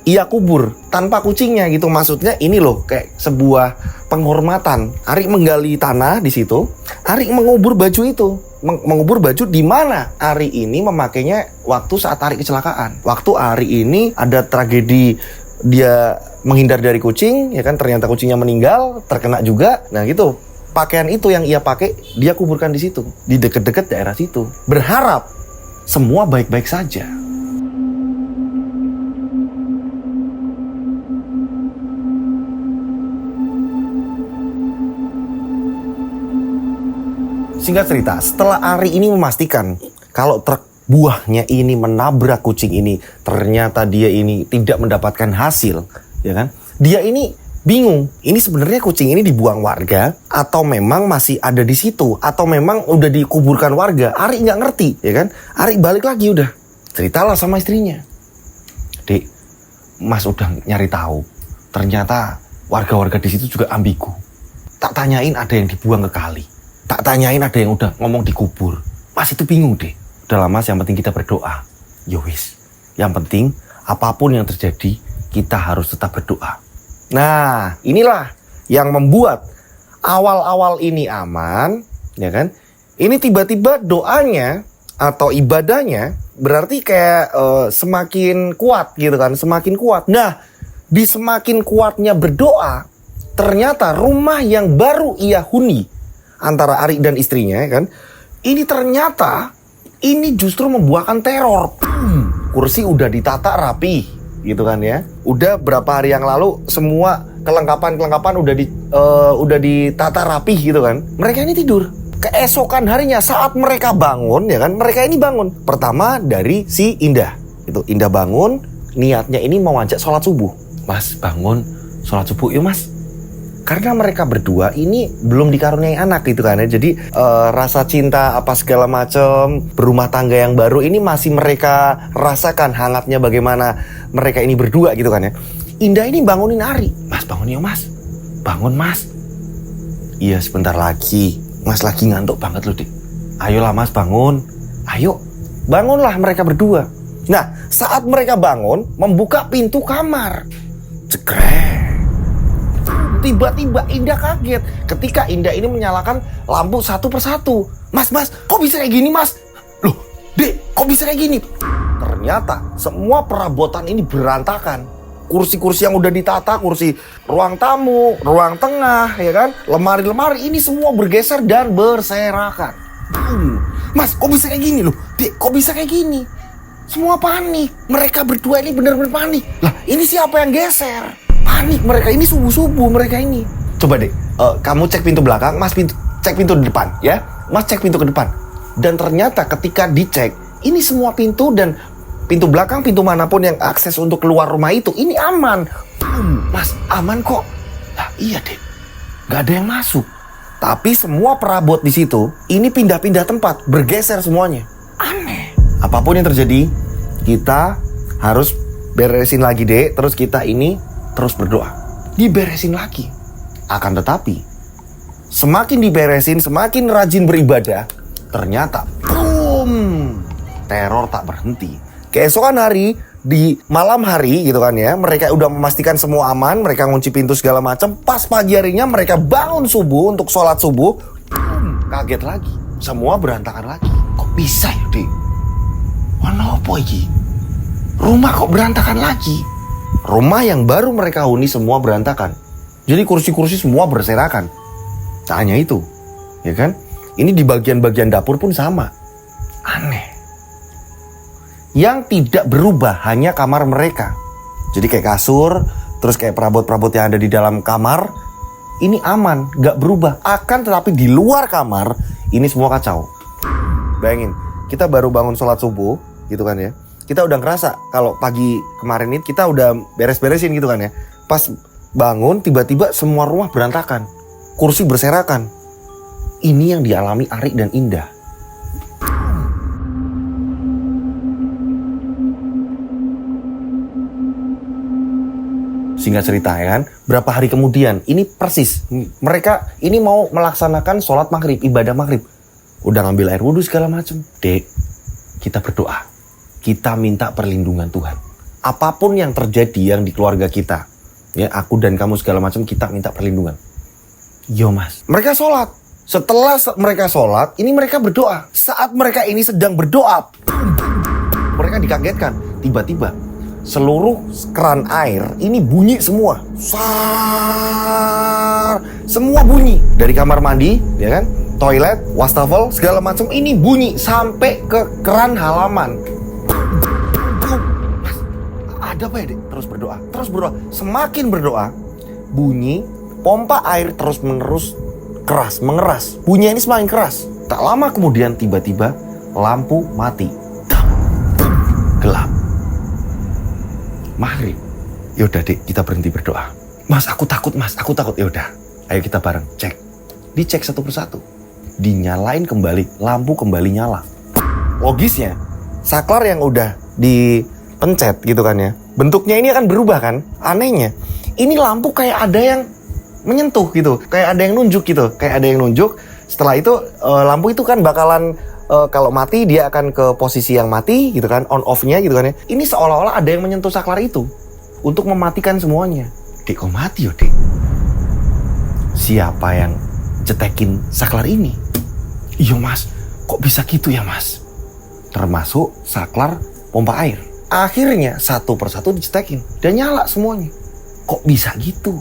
ia kubur tanpa kucingnya gitu. Maksudnya ini loh, kayak sebuah penghormatan. Ari menggali tanah di situ, Ari mengubur baju itu, mengubur baju di mana Ari ini memakainya waktu saat Ari kecelakaan. Waktu Ari ini ada tragedi, dia menghindar dari kucing, ya kan, ternyata kucingnya meninggal, terkena juga. Nah gitu. Pakaian itu yang ia pakai, dia kuburkan di situ, di dekat-dekat daerah situ. Berharap semua baik-baik saja. Singkat cerita, setelah Ari ini memastikan kalau truk buahnya ini menabrak kucing ini, ternyata dia ini tidak mendapatkan hasil, ya kan? Dia ini bingung, ini sebenarnya kucing ini dibuang warga atau memang masih ada di situ, atau memang udah dikuburkan warga. Ari nggak ngerti, ya kan? Ari balik lagi udah, ceritalah sama istrinya. Dek, Mas udah nyari tahu, ternyata warga-warga di situ juga ambigu. Tak tanyain ada yang dibuang ke kali, tak tanyain ada yang udah ngomong dikubur. Mas itu bingung deh. Udah lama, yang penting kita berdoa. Yowis, yang penting apapun yang terjadi kita harus tetap berdoa. Nah, inilah yang membuat awal-awal ini aman, ya kan? Ini tiba-tiba doanya atau ibadahnya berarti kayak semakin kuat gitu kan, semakin kuat. Nah, di semakin kuatnya berdoa, ternyata rumah yang baru ia huni antara Ari dan istrinya kan, ini ternyata ini justru membuahkan teror. Kursi udah ditata rapi gitu kan ya. Udah berapa hari yang lalu semua kelengkapan udah ditata rapi gitu kan. Mereka ini tidur. Keesokan harinya saat mereka bangun ya kan, mereka ini bangun. Pertama dari si Indah. Itu Indah bangun, niatnya ini mau ngajak sholat subuh. Mas bangun sholat subuh yuk mas. Karena mereka berdua ini belum dikaruniai anak gitu kan ya. Jadi rasa cinta apa segala macam, berumah tangga yang baru ini masih mereka rasakan hangatnya bagaimana mereka ini berdua gitu kan ya. Indah ini bangunin Ari. Mas bangun yuk mas. Bangun mas. Iya sebentar lagi. Mas lagi ngantuk banget loh dik. Ayolah mas bangun. Ayo. Bangunlah mereka berdua. Nah saat mereka bangun membuka pintu kamar. Cekrek. Tiba-tiba Indah kaget ketika Indah ini menyalakan lampu satu persatu. Mas, kok bisa kayak gini mas? Loh, dek, kok bisa kayak gini? Ternyata semua perabotan ini berantakan. Kursi-kursi yang udah ditata, kursi ruang tamu, ruang tengah, ya kan? Lemari-lemari ini semua bergeser dan berserakan. Mas, kok bisa kayak gini loh? Dek, kok bisa kayak gini? Semua panik. Mereka berdua ini benar-benar panik. Lah, ini siapa yang geser? Panik mereka ini, subuh-subuh mereka ini. Coba deh, kamu cek pintu belakang, mas cek pintu di depan ya. Mas cek pintu ke depan. Dan ternyata ketika dicek, ini semua pintu dan pintu belakang, pintu manapun yang akses untuk keluar rumah itu, ini aman. Mas, aman kok. Lah iya deh, gak ada yang masuk. Tapi semua perabot di situ, ini pindah-pindah tempat, bergeser semuanya. Aneh. Apapun yang terjadi, kita harus beresin lagi deh. Terus kita ini terus berdoa, diberesin lagi. Akan tetapi semakin diberesin, semakin rajin beribadah, ternyata teror tak berhenti. Keesokan hari, di malam hari gitu kan ya, mereka udah memastikan semua aman, mereka ngunci pintu segala macam. Pas pagi harinya mereka bangun subuh untuk sholat subuh, kaget lagi, semua berantakan lagi. Kok bisa ya deh? Mana apa ini? Rumah kok berantakan lagi? Rumah yang baru mereka huni semua berantakan. Jadi kursi-kursi semua berserakan. Tak hanya itu, ya kan? Ini di bagian-bagian dapur pun sama. Aneh. Yang tidak berubah hanya kamar mereka. Jadi kayak kasur, terus kayak perabot-perabot yang ada di dalam kamar, ini aman, gak berubah. Akan tetapi di luar kamar, ini semua kacau. Bayangin, kita baru bangun sholat subuh, gitu kan ya. Kita udah ngerasa kalau pagi kemarin ini kita udah beres-beresin gitu kan ya. Pas bangun tiba-tiba semua rumah berantakan. Kursi berserakan. Ini yang dialami Ari dan Indah. Singkat cerita ya kan, berapa hari kemudian ini persis mereka ini mau melaksanakan sholat maghrib, ibadah maghrib. Udah ngambil air wudhu segala macem. Dek, kita berdoa. Kita minta perlindungan Tuhan. Apapun yang terjadi yang di keluarga kita, ya aku dan kamu segala macam, kita minta perlindungan. Yo mas. Mereka sholat. Setelah mereka sholat, ini mereka berdoa. Saat mereka ini sedang berdoa, mereka dikagetkan. Tiba-tiba seluruh keran air ini bunyi semua. Semua bunyi. Dari kamar mandi, ya kan, toilet, wastafel, segala macam ini bunyi sampai ke keran halaman. Ada apa ya dek? Terus berdoa. Semakin berdoa, bunyi pompa air terus menerus keras, mengeras. Bunyinya ini semakin keras. Tak lama kemudian tiba-tiba lampu mati. Gelap. Maghrib. Yaudah dek, kita berhenti berdoa. Mas, aku takut. Yaudah, ayo kita bareng cek. Dicek satu persatu. Dinyalain kembali, lampu kembali nyala. Logisnya, saklar yang udah dipencet gitu kan ya, bentuknya ini akan berubah kan. Anehnya, ini lampu kayak ada yang menyentuh gitu, kayak ada yang nunjuk gitu, Setelah itu lampu itu kan bakalan kalau mati dia akan ke posisi yang mati gitu kan, on off-nya gitu kan ya. Ini seolah-olah ada yang menyentuh saklar itu untuk mematikan semuanya. Dek, kok mati yo dek? Siapa yang cetekin saklar ini? Iya mas, kok bisa gitu ya mas? termasuk saklar pompa air. Akhirnya satu persatu dicetekin dan nyala semuanya. Kok bisa gitu?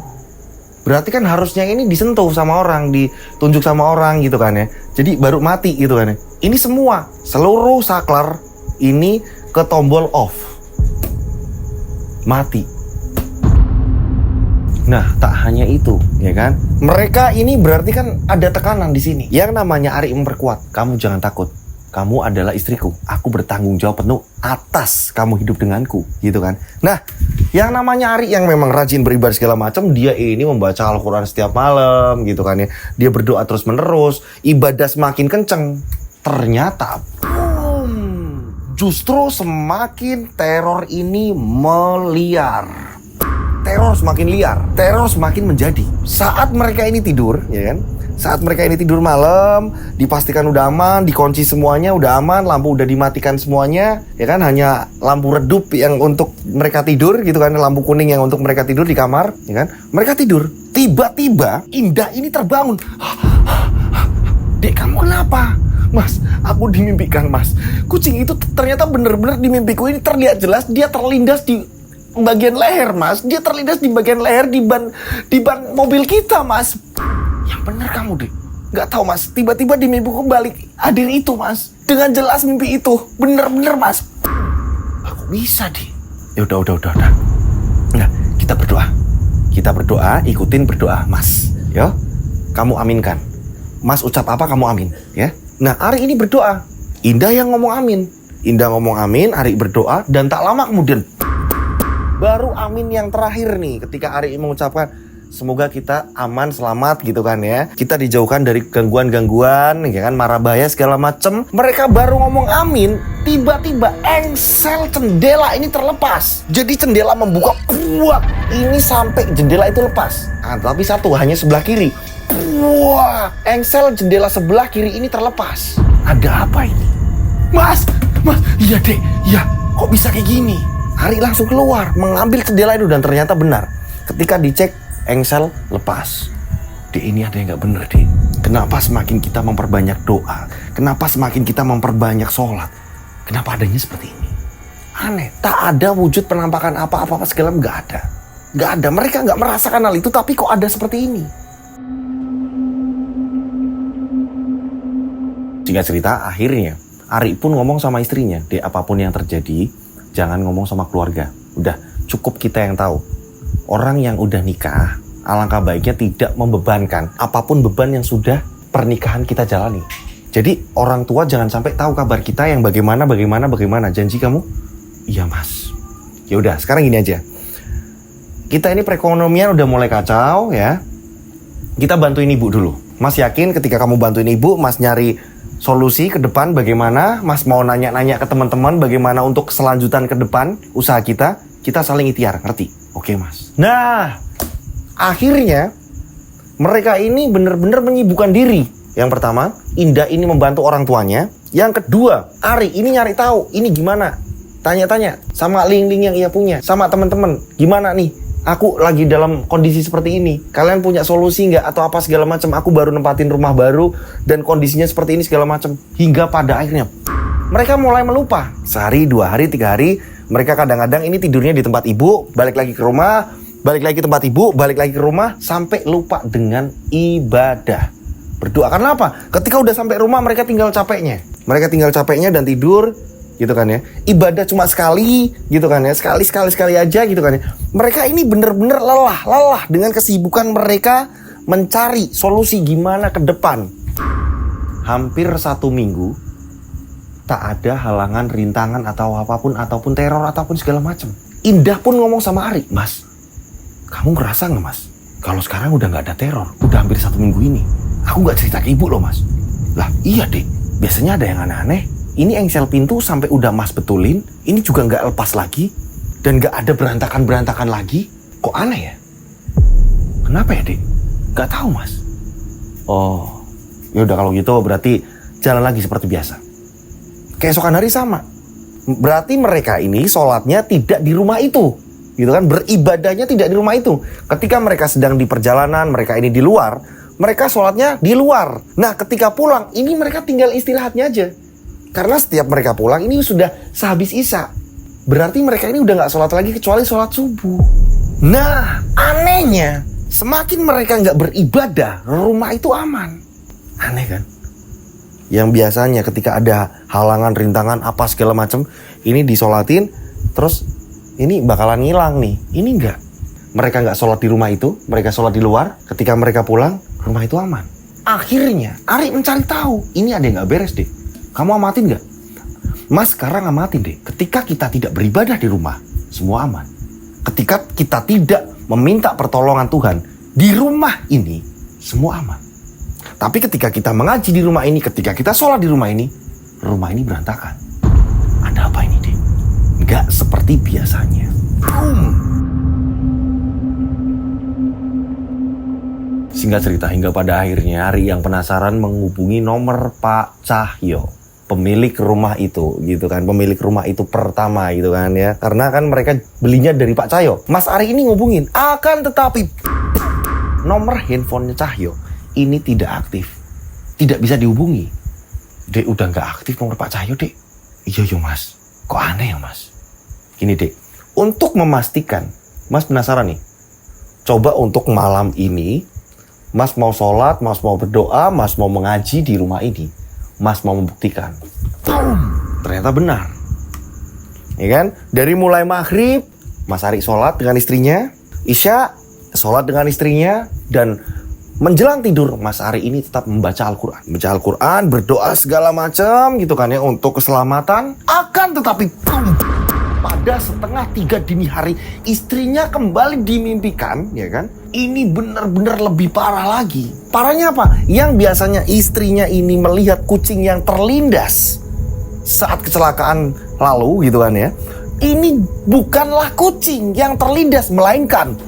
Berarti kan harusnya ini disentuh sama orang, ditunjuk sama orang gitu kan ya. Jadi baru mati gitu kan ya. Ini semua, seluruh saklar ini ke tombol off. Mati. Nah, tak hanya itu, ya kan? Mereka ini berarti kan ada tekanan di sini. Yang namanya Ari memperkuat, kamu jangan takut. Kamu adalah istriku. Aku bertanggung jawab penuh atas kamu hidup denganku, gitu kan? Nah, yang namanya Ari yang memang rajin beribadah segala macam, dia ini membaca Al-Quran setiap malam, gitu kan ya? Dia berdoa terus menerus, ibadah semakin kenceng. Ternyata, justru semakin teror ini meliar. Teror semakin liar, teror semakin menjadi. Saat mereka ini tidur, ya kan? Saat mereka ini tidur malam, dipastikan udah aman, dikunci semuanya, udah aman, lampu udah dimatikan semuanya, ya kan? Hanya lampu redup yang untuk mereka tidur, gitu kan? Lampu kuning yang untuk mereka tidur di kamar, ya kan? Mereka tidur. Tiba-tiba Indah ini terbangun. Dek, kamu kenapa? Mas, aku dimimpikan, Mas. Kucing itu ternyata bener-bener di mimpiku ini terlihat jelas dia terlindas di bagian leher, Mas. Dia terlindas di bagian leher di ban mobil kita, Mas. Yang bener kamu, Dek. Gak tahu, Mas. Tiba-tiba di mimpiku balik hadir itu, Mas. Dengan jelas mimpi itu. Bener-bener, Mas. Aku bisa, Dek. Ya udah. Nah, kita berdoa. Kita berdoa, ikutin berdoa, Mas. Ya. Kamu aminkan. Mas ucap apa, kamu amin, ya. Nah, Ari ini berdoa. Indah yang ngomong amin. Indah ngomong amin, Ari berdoa, dan tak lama kemudian baru amin yang terakhir nih, ketika Ari mengucapkan semoga kita aman, selamat gitu kan ya. Kita dijauhkan dari gangguan-gangguan, ya kan, mara bahaya segala macem. Mereka baru ngomong amin, tiba-tiba engsel jendela ini terlepas. Jadi jendela membuka kuat, ini sampai jendela itu lepas. Tapi satu, hanya sebelah kiri. Wah, engsel jendela sebelah kiri ini terlepas. Ada apa ini? Mas, iya deh, iya. Kok bisa kayak gini? Ari langsung keluar, mengambil jendela itu dan ternyata benar. Ketika dicek, engsel lepas. Dek, ini ada yang gak bener, Dek. Kenapa semakin kita memperbanyak doa? Kenapa semakin kita memperbanyak sholat? Kenapa adanya seperti ini? Aneh, tak ada wujud penampakan apa-apa segala, gak ada. Gak ada, mereka gak merasakan hal itu, tapi kok ada seperti ini? Singkat cerita, akhirnya Ari pun ngomong sama istrinya, Dek, apapun yang terjadi, jangan ngomong sama keluarga. Udah, cukup kita yang tahu. Orang yang udah nikah, alangkah baiknya tidak membebankan apapun beban yang sudah pernikahan kita jalani. Jadi orang tua jangan sampai tahu kabar kita yang bagaimana. Janji kamu? Iya, Mas. Ya udah, sekarang gini aja. Kita ini perekonomian udah mulai kacau ya. Kita bantuin ibu dulu. Mas yakin ketika kamu bantuin ibu, Mas nyari solusi ke depan bagaimana, Mas mau nanya-nanya ke teman-teman bagaimana untuk selanjutan ke depan usaha kita saling ikhtiar, ngerti? Oke, Mas. Nah, akhirnya mereka ini benar-benar menyibukkan diri. Yang pertama, Indah ini membantu orang tuanya. Yang kedua, Ari ini nyari tahu ini gimana. Tanya-tanya sama link-link yang ia punya, sama teman-teman. Gimana nih? Aku lagi dalam kondisi seperti ini. Kalian punya solusi nggak atau apa segala macam? Aku baru nempatin rumah baru dan kondisinya seperti ini segala macam. Hingga pada akhirnya mereka mulai melupa. Sehari, 2 hari, 3 hari, mereka kadang-kadang ini tidurnya di tempat ibu, balik lagi ke rumah, balik lagi ke tempat ibu, balik lagi ke rumah, sampai lupa dengan ibadah. Berdoa karena apa? Ketika udah sampai rumah mereka tinggal capeknya. Mereka tinggal capeknya dan tidur. Gitu kan ya, ibadah cuma sekali gitu kan ya, sekali aja gitu kan ya. Mereka ini bener-bener lelah dengan kesibukan mereka mencari solusi gimana ke depan. Hampir 1 minggu tak ada halangan, rintangan atau apapun ataupun teror ataupun segala macam. Indah pun ngomong sama Ari, Mas, kamu ngerasa nggak, Mas, kalau sekarang udah nggak ada teror, udah hampir 1 minggu ini. Aku nggak cerita ke ibu loh, Mas. Lah iya deh, biasanya ada yang aneh-aneh. Ini engsel pintu sampai udah Mas betulin, ini juga nggak lepas lagi, dan nggak ada berantakan lagi. Kok aneh ya? Kenapa ya, Dek? Nggak tahu, Mas. Oh, ya udah kalau gitu berarti jalan lagi seperti biasa. Keesokan hari sama. Berarti mereka ini sholatnya tidak di rumah itu, gitu kan? Beribadahnya tidak di rumah itu. Ketika mereka sedang di perjalanan, mereka ini di luar, mereka sholatnya di luar. Nah, ketika pulang, ini mereka tinggal istirahatnya aja. Karena setiap mereka pulang ini sudah sehabis Isya. Berarti mereka ini udah gak sholat lagi kecuali sholat subuh. Nah, anehnya, semakin mereka gak beribadah, rumah itu aman. Aneh kan? Yang biasanya ketika ada halangan, rintangan, apa segala macam, ini disolatin, terus ini bakalan ngilang nih. Ini enggak. Mereka gak sholat di rumah itu, mereka sholat di luar. Ketika mereka pulang, rumah itu aman. Akhirnya, Ari mencari tahu, ini ada yang gak beres deh. Kamu amatin gak? Mas, sekarang amatin deh. Ketika kita tidak beribadah di rumah, semua aman. Ketika kita tidak meminta pertolongan Tuhan di rumah ini, semua aman. Tapi ketika kita mengaji di rumah ini, ketika kita sholat di rumah ini berantakan. Ada apa ini deh? Gak seperti biasanya. Singkat cerita, hingga pada akhirnya Ari yang penasaran menghubungi nomor Pak Cahyo, pemilik rumah itu gitu kan, pemilik rumah itu pertama gitu kan ya, karena kan mereka belinya dari Pak Cahyo. Mas Ari ini ngubungin, akan tetapi nomor handphonenya Cahyo ini tidak aktif, tidak bisa dihubungi. Dek, udah nggak aktif nomor Pak Cahyo, Dek. Iya mas, kok aneh ya mas. Gini Dek, untuk memastikan, Mas penasaran nih, coba untuk malam ini Mas mau sholat, Mas mau berdoa, Mas mau mengaji di rumah ini, Mas mau membuktikan. Ternyata benar. Ya kan? Dari mulai maghrib, Mas Ari sholat dengan istrinya, Isya sholat dengan istrinya, dan menjelang tidur Mas Ari ini tetap membaca Al-Quran. Membaca Al-Quran, berdoa segala macam gitu kan ya, untuk keselamatan. Akan tetapi pada 2:30 dini hari, istrinya kembali dimimpikan, ya kan? Ini benar-benar lebih parah lagi. Parahnya apa? Yang biasanya istrinya ini melihat kucing yang terlindas saat kecelakaan lalu gitu kan ya. Ini bukanlah kucing yang terlindas, melainkan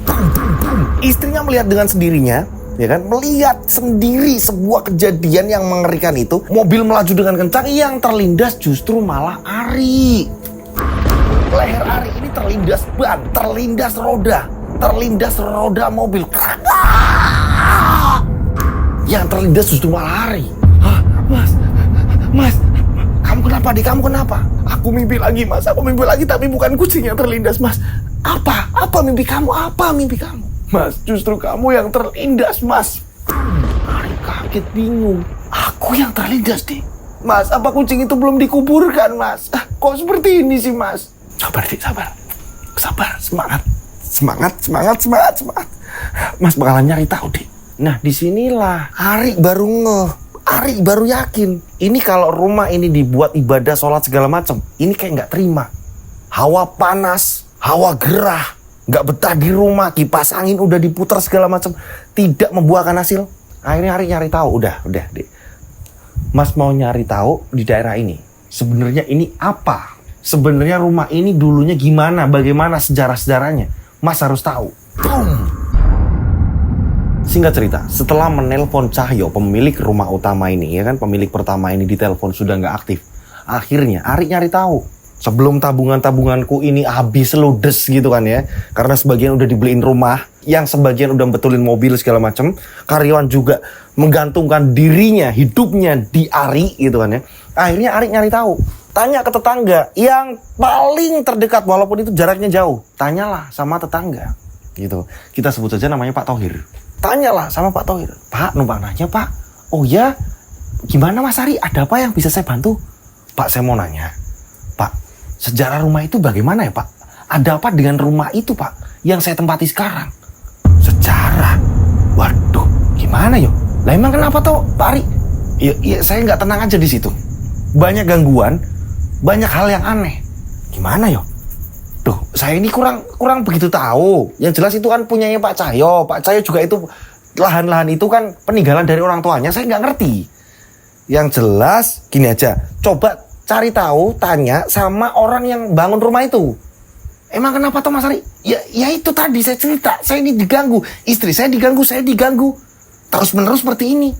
istrinya melihat dengan sendirinya, ya kan? Melihat sendiri sebuah kejadian yang mengerikan itu. Mobil melaju dengan kencang, yang terlindas justru malah Ari. Leher Ari ini terlindas ban, terlindas roda mobil. Yang terlindas justru malah Ari. Hah, Mas, kamu kenapa Dik? Kamu kenapa? Aku mimpi lagi Mas, tapi bukan kucing yang terlindas Mas. Apa mimpi kamu? Mas, justru kamu yang terlindas Mas. Ari kaget bingung. Aku yang terlindas Dik. Mas, apa kucing itu belum dikuburkan Mas? Kok seperti ini sih Mas? Sabar Dik, sabar, semangat. Mas bakalan nyari tahu Dik. Nah disinilah Ari baru Ari baru yakin. Ini kalau rumah ini dibuat ibadah, sholat segala macam, ini kayak nggak terima. Hawa panas, hawa gerah, nggak betah di rumah, kipas angin udah diputar segala macam, tidak membuahkan hasil. Akhirnya Ari nyari tahu, udah Dik. Mas mau nyari tahu di daerah ini sebenarnya ini apa? Sebenarnya rumah ini dulunya gimana, bagaimana sejarah-sejarahnya. Mas harus tahu. Singkat cerita, setelah menelpon Cahyo, pemilik rumah utama ini, ya kan, pemilik pertama ini ditelepon sudah nggak aktif. Akhirnya Ari nyari tahu. Sebelum tabunganku ini habis ludes gitu kan ya, karena sebagian udah dibeliin rumah, yang sebagian udah betulin mobil segala macam, karyawan juga menggantungkan dirinya, hidupnya di Ari gitu kan ya. Akhirnya Ari nyari tahu. Tanya ke tetangga yang paling terdekat, walaupun itu jaraknya jauh. Tanyalah sama tetangga gitu. Kita sebut saja namanya Pak Thohir. Tanyalah sama Pak Thohir. Pak, numpang nanya Pak. Oh ya, gimana Mas Ari? Ada apa yang bisa saya bantu? Pak, saya mau nanya. Pak, sejarah rumah itu bagaimana ya Pak? Ada apa dengan rumah itu Pak, yang saya tempati sekarang? Sejarah? Waduh, gimana yo? Lah emang kenapa toh Pak Ari? Ya saya nggak tenang aja di situ. Banyak gangguan, banyak hal yang aneh. Gimana yo? Duh, saya ini kurang begitu tahu. Yang jelas itu kan punyanya Pak Cahyo. Pak Cahyo juga itu lahan-lahan itu kan peninggalan dari orang tuanya. Saya nggak ngerti. Yang jelas gini aja. Coba cari tahu, tanya sama orang yang bangun rumah itu. Emang kenapa toh Mas Ari? Ya itu tadi saya cerita. Saya ini diganggu. Istri saya diganggu. Terus menerus seperti ini.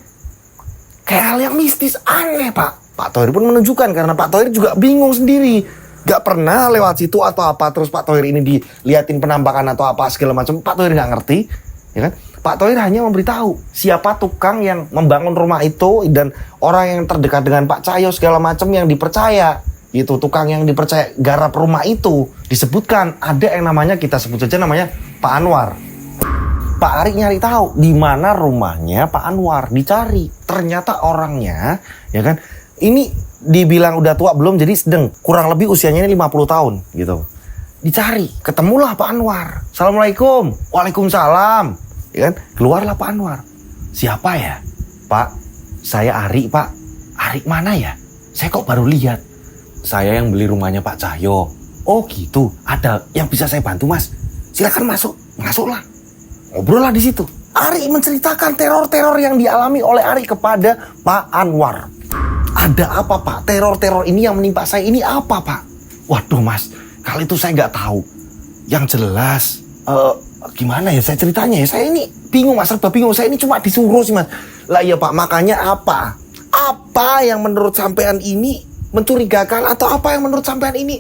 Kayak hal yang mistis, aneh Pak. Pak Thohir pun menunjukkan, karena Pak Thohir juga bingung sendiri. Gak pernah lewat situ atau apa. Terus Pak Thohir ini diliatin penampakan atau apa segala macam. Pak Thohir gak ngerti, ya kan? Pak Thohir hanya memberitahu siapa tukang yang membangun rumah itu dan orang yang terdekat dengan Pak Cahyo segala macam yang dipercaya. Itu tukang yang dipercaya garap rumah itu. Disebutkan ada yang namanya, kita sebut saja namanya Pak Anwar. Pak Ari nyari tahu di mana rumahnya Pak Anwar, dicari. Ternyata orangnya, ya kan, ini dibilang udah tua belum, jadi sedang, kurang lebih usianya ini 50 tahun gitu. Dicari, ketemulah Pak Anwar. Assalamualaikum. Waalaikumsalam. Ya kan, keluarlah Pak Anwar. Siapa ya? Pak, saya Ari, Pak. Ari mana ya? Saya kok baru lihat. Saya yang beli rumahnya Pak Cahyo. Oh gitu, ada yang bisa saya bantu mas? Silakan masuk, masuklah. Ngobrol lah di situ. Ari menceritakan teror-teror yang dialami oleh Ari kepada Pak Anwar. Ada apa Pak? Teror-teror ini yang menimpa saya ini apa Pak? Waduh mas, kali itu saya nggak tahu. Yang jelas, gimana ya saya ceritanya ya? Saya ini bingung mas, serba bingung. Saya ini cuma disuruh sih mas. Lah iya Pak, makanya apa? Apa yang menurut sampean ini mencurigakan atau apa yang menurut sampean ini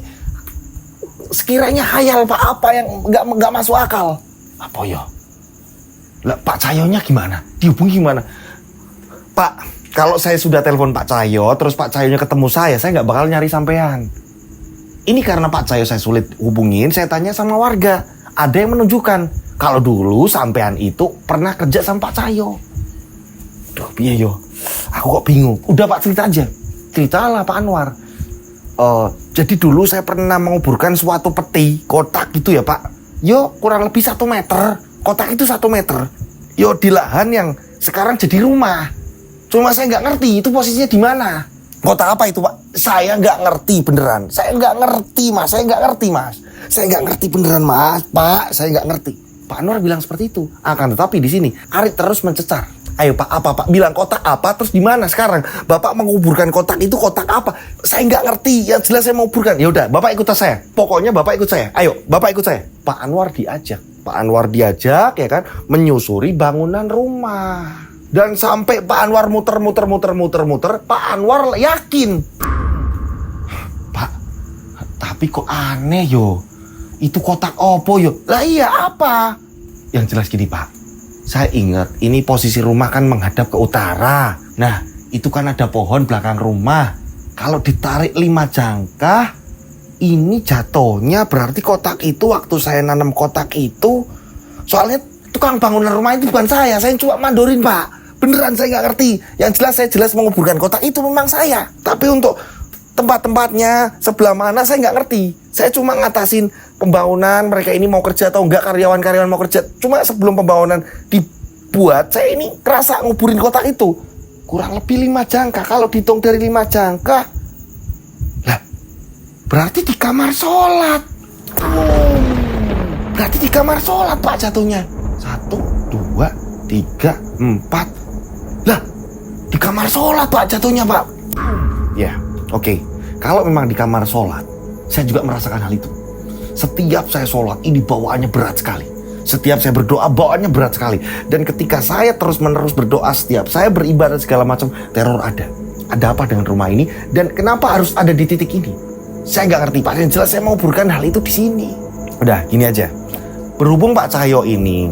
sekiranya hayal Pak, apa yang nggak masuk akal? Apa ya? Lah Pak Cahyonya gimana? Dihubungi gimana? Pak, kalau saya sudah telepon Pak Cahyo, terus Pak Cahyonya ketemu saya nggak bakal nyari sampean. Ini karena Pak Cahyo saya sulit hubungin, saya tanya sama warga. Ada yang menunjukkan kalau dulu sampean itu pernah kerja sama Pak Cahyo. Duh, piye yo? Aku kok bingung. Udah Pak, cerita aja. Ceritalah Pak Anwar. Jadi dulu saya pernah menguburkan suatu peti kotak gitu ya Pak. Yo kurang lebih 1 meter. Kotak itu 1 meter. Yo di lahan yang sekarang jadi rumah. Cuma saya nggak ngerti itu posisinya di mana. Kotak apa itu Pak? Saya nggak ngerti beneran. Saya nggak ngerti mas. Saya nggak ngerti mas. Saya nggak ngerti beneran mas. Pak, saya nggak ngerti. Pak Anwar bilang seperti itu. Akan tetapi di sini Ari terus mencecar. Ayo Pak, apa Pak? Bilang kotak apa, terus di mana sekarang? Bapak menguburkan kotak itu kotak apa? Saya nggak ngerti, yang jelas saya menguburkan. Ya udah, Bapak ikut saya. Pokoknya Bapak ikut saya. Ayo, Bapak ikut saya. Pak Anwar diajak ya kan, menyusuri bangunan rumah. Dan sampai Pak Anwar muter, Pak Anwar yakin. Pak, tapi kok aneh yo. Itu kotak opo yo? Lah iya apa? Yang jelas gini Pak. Saya ingat, ini posisi rumah kan menghadap ke utara. Nah, itu kan ada pohon belakang rumah. Kalau ditarik 5 jangkah, ini jatuhnya berarti kotak itu waktu saya nanam kotak itu. Soalnya tukang bangunan rumah itu bukan saya cuma mandorin Pak. Beneran saya nggak ngerti. Yang jelas saya jelas menguburkan kotak itu memang saya. Tapi untuk tempat-tempatnya sebelah mana saya nggak ngerti. Saya cuma ngatasin pembangunan, mereka ini mau kerja atau enggak, karyawan-karyawan mau kerja. Cuma sebelum pembangunan dibuat, saya ini kerasa nguburin kotak itu. Kurang lebih 5 jangkah. Kalau dihitung dari 5 jangkah, lah, berarti di kamar sholat. Berarti di kamar sholat Pak jatuhnya. 1, 2, 3, 4. Lah, di kamar sholat Pak jatuhnya Pak. Ya, oke. Kalau memang di kamar sholat, saya juga merasakan hal itu. Setiap saya sholat, ini bawaannya berat sekali. Setiap saya berdoa, bawaannya berat sekali. Dan ketika saya terus-menerus berdoa, setiap saya beribadah segala macam, teror ada. Ada apa dengan rumah ini? Dan kenapa harus ada di titik ini? Saya nggak ngerti Pak. Yang jelas saya mau berikan hal itu di sini. Udah, gini aja. Berhubung Pak Cahyo ini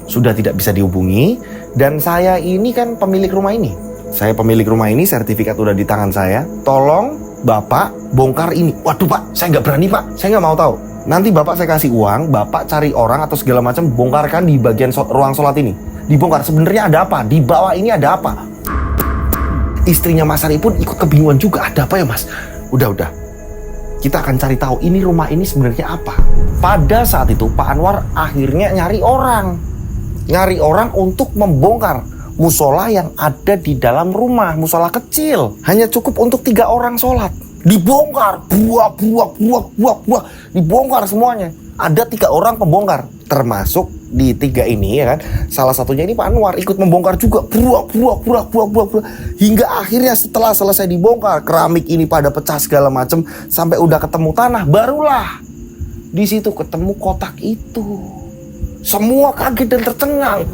sudah tidak bisa dihubungi, dan saya ini kan pemilik rumah ini. Saya pemilik rumah ini, sertifikat udah di tangan saya. Tolong Bapak bongkar ini. Waduh Pak, saya nggak berani Pak. Saya nggak mau tahu. Nanti Bapak saya kasih uang, Bapak cari orang atau segala macam, bongkarkan di bagian ruang sholat ini. Dibongkar, sebenarnya ada apa? Di bawah ini ada apa? Istrinya Mas Ari pun ikut kebingungan juga. Ada apa ya Mas? Udah. Kita akan cari tahu ini rumah ini sebenarnya apa. Pada saat itu Pak Anwar akhirnya nyari orang untuk membongkar musola yang ada di dalam rumah. Musola kecil, hanya cukup untuk 3 orang sholat. Dibongkar, buah, dibongkar semuanya. Ada 3 orang pembongkar, termasuk di 3 ini ya kan. Salah satunya ini Pak Anwar ikut membongkar juga, buah. Hingga akhirnya setelah selesai dibongkar, keramik ini pada pecah segala macam, sampai udah ketemu tanah, barulah di situ ketemu kotak itu. Semua kaget dan tercengang.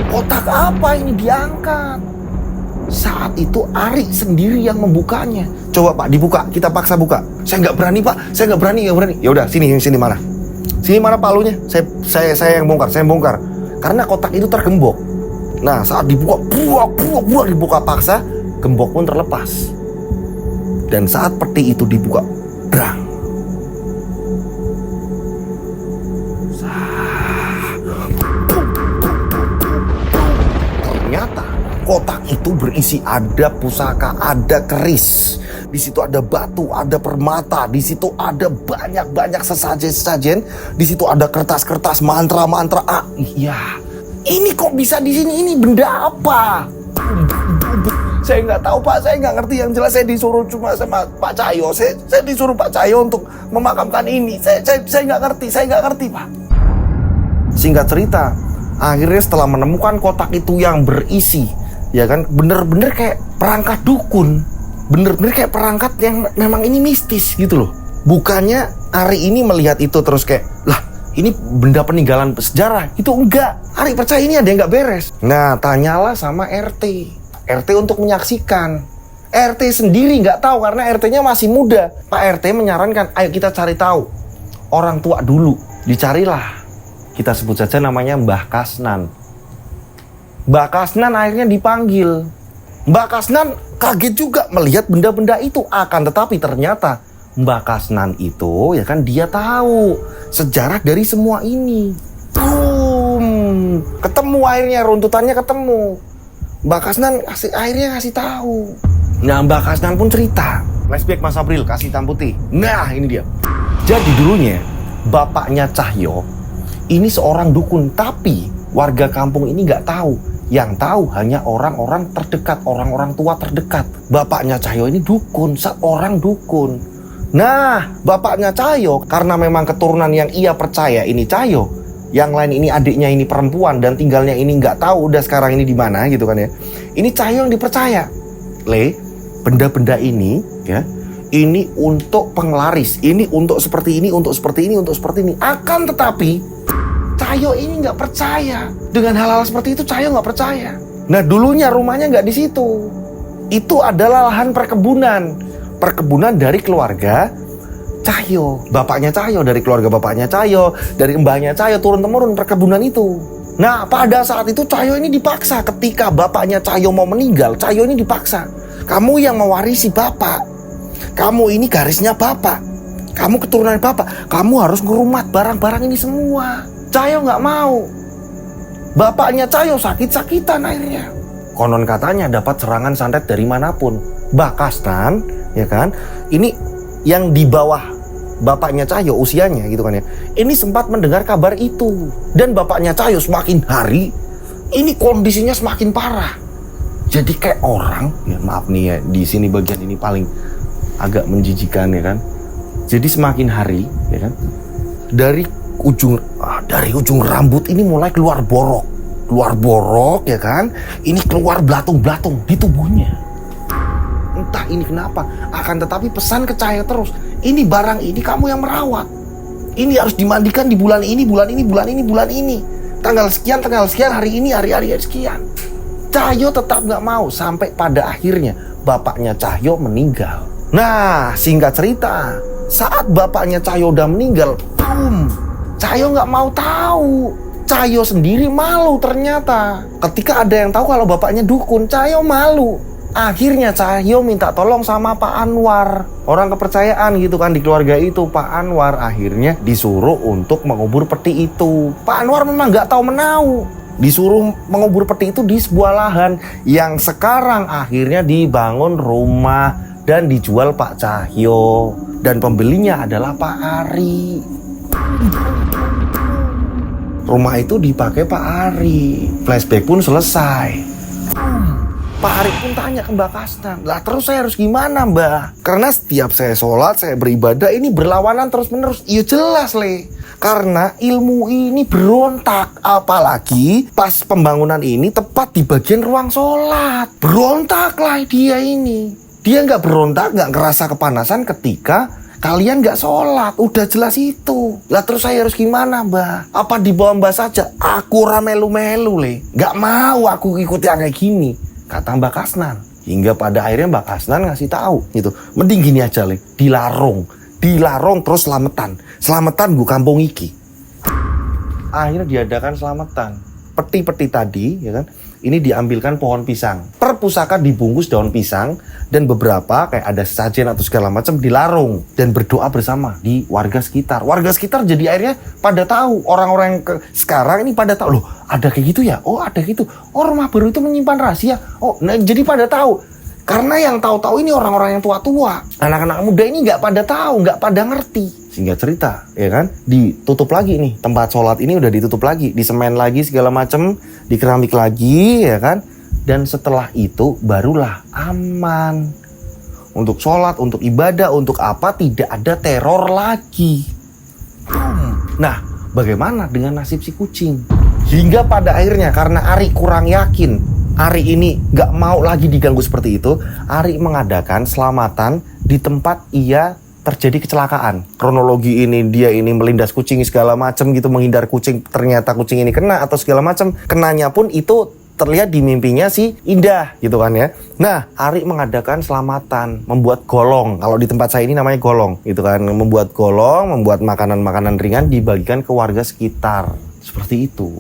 Kotak apa ini diangkat? Saat itu Ari sendiri yang membukanya. Coba Pak dibuka, kita paksa buka. Saya nggak berani Pak, saya nggak berani. Ya udah, sini mana? Sini mana palunya? Saya yang bongkar, karena kotak itu tergembok. Nah, saat dibuka, dibuka paksa, gembok pun terlepas. Dan saat peti itu dibuka, brang. Ternyata kotak itu berisi ada pusaka, ada keris. Di situ ada batu, ada permata, di situ ada banyak sesajen. Di situ ada kertas-kertas, mantra-mantra. Ah, iya. Ini kok bisa di sini? Ini benda apa? Saya nggak tahu Pak, saya nggak ngerti. Yang jelas saya disuruh cuma sama Pak Cahyo. Saya disuruh Pak Cahyo untuk memakamkan ini. Saya nggak ngerti Pak. Singkat cerita, akhirnya setelah menemukan kotak itu yang berisi, ya kan, bener-bener kayak perangkat dukun, bener-bener kayak perangkat yang memang ini mistis gitu loh. Bukannya Ari ini melihat itu terus kayak, lah ini benda peninggalan sejarah. Itu enggak. Ari percaya ini ada yang nggak beres. Nah, tanyalah sama RT untuk menyaksikan. RT sendiri nggak tahu karena RT-nya masih muda. Pak RT menyarankan, ayo kita cari tahu orang tua dulu. Dicarilah. Kita sebut saja namanya Mbah Kasnan. Mbah Kasnan akhirnya dipanggil. Mbah Kasnan kaget juga melihat benda-benda itu. Akan tetapi ternyata Mbah Kasnan itu, ya kan, dia tahu sejarah dari semua ini. Boom. Ketemu akhirnya, runtutannya ketemu. Mbah Kasnan akhirnya kasih tahu. Nah, Mbah Kasnan pun cerita. Flashback Mas April, kasih hitam putih. Nah, ini dia. Jadi dulunya bapaknya Cahyo ini seorang dukun, tapi warga kampung ini nggak tahu. Yang tahu hanya orang-orang terdekat, orang-orang tua terdekat. Bapaknya Cahyo ini dukun, seorang dukun. Nah, bapaknya Cahyo karena memang keturunan yang ia percaya ini Cahyo, yang lain ini adiknya ini perempuan dan tinggalnya ini nggak tahu udah sekarang ini di mana gitu kan ya. Ini Cahyo yang dipercaya. Benda-benda ini ya, ini untuk penglaris, ini untuk seperti ini, untuk seperti ini, untuk seperti ini. Akan tetapi Cahyo ini nggak percaya dengan hal-hal seperti itu. Cahyo nggak percaya. Nah, dulunya rumahnya nggak di situ. Itu adalah lahan perkebunan dari keluarga Cahyo, bapaknya Cahyo, dari keluarga bapaknya Cahyo, dari mbahnya Cahyo, turun-temurun perkebunan itu. Nah, pada saat itu Cahyo ini dipaksa. Ketika bapaknya Cahyo mau meninggal, Cahyo ini dipaksa. Kamu yang mewarisi bapak, kamu ini garisnya bapak, kamu keturunan bapak, kamu harus ngerumat barang-barang ini semua. Cahyo nggak mau. Bapaknya Cahyo sakit-sakitan akhirnya. Konon katanya dapat serangan santet dari manapun. Mbah Kasnan, ya kan, ini yang di bawah bapaknya Cahyo usianya gitu kan ya, ini sempat mendengar kabar itu. Dan bapaknya Cahyo semakin hari ini kondisinya semakin parah. Jadi kayak orang, ya maaf nih ya, di sini bagian ini paling agak menjijikan ya kan. Jadi semakin hari ya kan, dari ujung rambut ini mulai keluar borok ya kan. Ini keluar belatung-belatung di tubuhnya. Entah ini kenapa. Akan tetapi pesan ke Cahyo terus, ini barang ini kamu yang merawat. Ini harus dimandikan di bulan ini, bulan ini. Tanggal sekian, hari ini, hari sekian. Cahyo tetap gak mau. Sampai pada akhirnya bapaknya Cahyo meninggal. Nah, singkat cerita, saat bapaknya Cahyo udah meninggal, boom, Cahyo gak mau tahu. Cahyo sendiri malu ternyata. Ketika ada yang tahu kalau bapaknya dukun, Cahyo malu. Akhirnya Cahyo minta tolong sama Pak Anwar, orang kepercayaan gitu kan di keluarga itu. Pak Anwar akhirnya disuruh untuk mengubur peti itu. Pak Anwar memang gak tahu menau, disuruh mengubur peti itu di sebuah lahan yang sekarang akhirnya dibangun rumah dan dijual Pak Cahyo. Dan pembelinya adalah Pak Ari. Rumah itu dipakai Pak Ari. Flashback pun selesai. Pak Ari pun tanya ke Mbak Kasnan, lah terus saya harus gimana Mbak? Karena setiap saya sholat, saya beribadah, ini berlawanan terus-menerus. Iya jelas karena ilmu ini berontak. Apalagi pas pembangunan ini tepat di bagian ruang sholat. Berontaklah dia ini. Dia nggak berontak, nggak ngerasa kepanasan ketika kalian nggak sholat. Udah jelas itu. Lah terus saya harus gimana Mbak? Apa dibawa Mbak saja? Aku ramelu-melu nggak mau aku ikut yang kayak gini, kata Mbak Kasnan. Hingga pada akhirnya Mbak Kasnan ngasih tahu gitu, mending gini aja dilarung terus selamatan gue kampung iki. Akhirnya diadakan selamatan. peti-peti tadi, ya kan, ini diambilkan pohon pisang. Per pusaka dibungkus daun pisang, dan beberapa kayak ada sesajen atau segala macam dilarung dan berdoa bersama di warga sekitar. Warga sekitar jadi akhirnya pada tahu, orang-orang yang sekarang ini pada tahu, loh ada kayak gitu ya, oh ada gitu, oh rumah baru itu menyimpan rahasia, oh nah, jadi pada tahu. Karena yang tahu-tahu ini orang-orang yang tua-tua. Anak-anak muda ini nggak pada tahu, nggak pada ngerti. Singkat cerita, ya kan, ditutup lagi nih. Tempat sholat ini udah ditutup lagi. Disemen lagi segala macem, dikeramik lagi, ya kan. Dan setelah itu barulah aman. Untuk sholat, untuk ibadah, untuk apa, tidak ada teror lagi. Nah, bagaimana dengan nasib si kucing? Hingga pada akhirnya karena Ari kurang yakin, Ari ini gak mau lagi diganggu seperti itu, Ari mengadakan selamatan di tempat ia terjadi kecelakaan. Kronologi ini, dia ini melindas kucing segala macam gitu, menghindar kucing, ternyata kucing ini kena atau segala macam. Kenanya pun itu terlihat di mimpinya si Indah gitu kan ya. Nah, Ari mengadakan selamatan, membuat golong. Kalau di tempat saya ini namanya golong gitu kan. Membuat golong, membuat makanan-makanan ringan dibagikan ke warga sekitar. Seperti itu.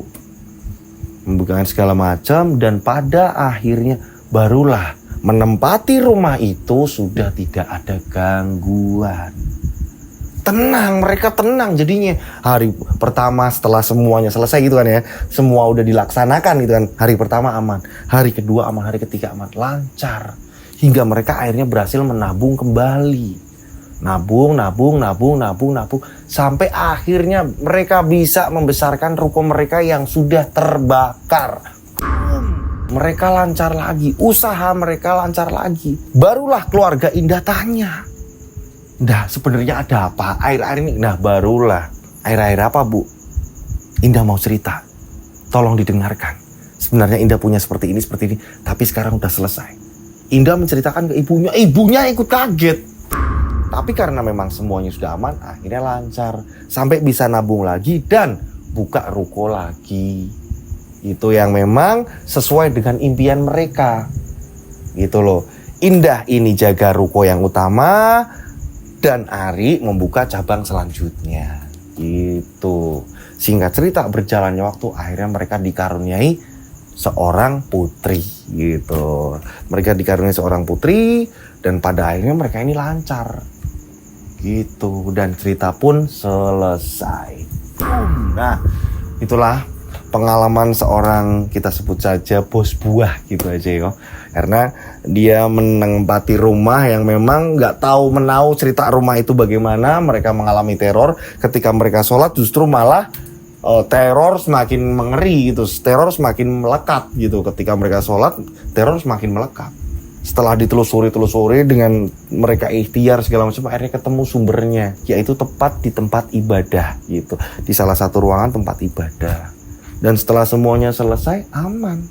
Membukakan segala macam, dan pada akhirnya barulah menempati rumah itu sudah tidak ada gangguan. Tenang, mereka tenang jadinya. Hari pertama setelah semuanya selesai gitu kan ya, semua udah dilaksanakan gitu kan. Hari pertama aman, hari kedua aman, hari ketiga aman, lancar. Hingga mereka akhirnya berhasil menabung kembali. Nabung, sampai akhirnya mereka bisa membesarkan ruko mereka yang sudah terbakar. Mereka lancar lagi, usaha mereka lancar lagi. Barulah keluarga Indah tanya, "Nah, sebenarnya ada apa air-air ini?" Nah, barulah, "Air-air apa, Bu?" Indah mau cerita, tolong didengarkan. Sebenarnya Indah punya seperti ini, tapi sekarang udah selesai. Indah menceritakan ke ibunya, ibunya ikut kaget. Tapi karena memang semuanya sudah aman, akhirnya lancar. Sampai bisa nabung lagi dan buka ruko lagi. Itu yang memang sesuai dengan impian mereka. Gitu loh. Indah ini jaga ruko yang utama, dan Ari membuka cabang selanjutnya. Gitu. Singkat cerita, berjalannya waktu, akhirnya mereka dikaruniai seorang putri. Gitu. Mereka dikaruniai seorang putri, dan pada akhirnya mereka ini lancar. Gitu, dan cerita pun selesai. Nah, itulah pengalaman seorang, kita sebut saja bos buah gitu aja ya. Karena dia menempati rumah yang memang nggak tahu menau cerita rumah itu bagaimana. Mereka mengalami teror. Ketika mereka sholat justru malah teror semakin mengeri gitu. Teror semakin melekat gitu. Ketika mereka sholat, teror semakin melekat. Setelah ditelusuri dengan mereka ikhtiar segala macam, akhirnya ketemu sumbernya, yaitu tepat di tempat ibadah gitu, di salah satu ruangan tempat ibadah. Dan setelah semuanya selesai, aman.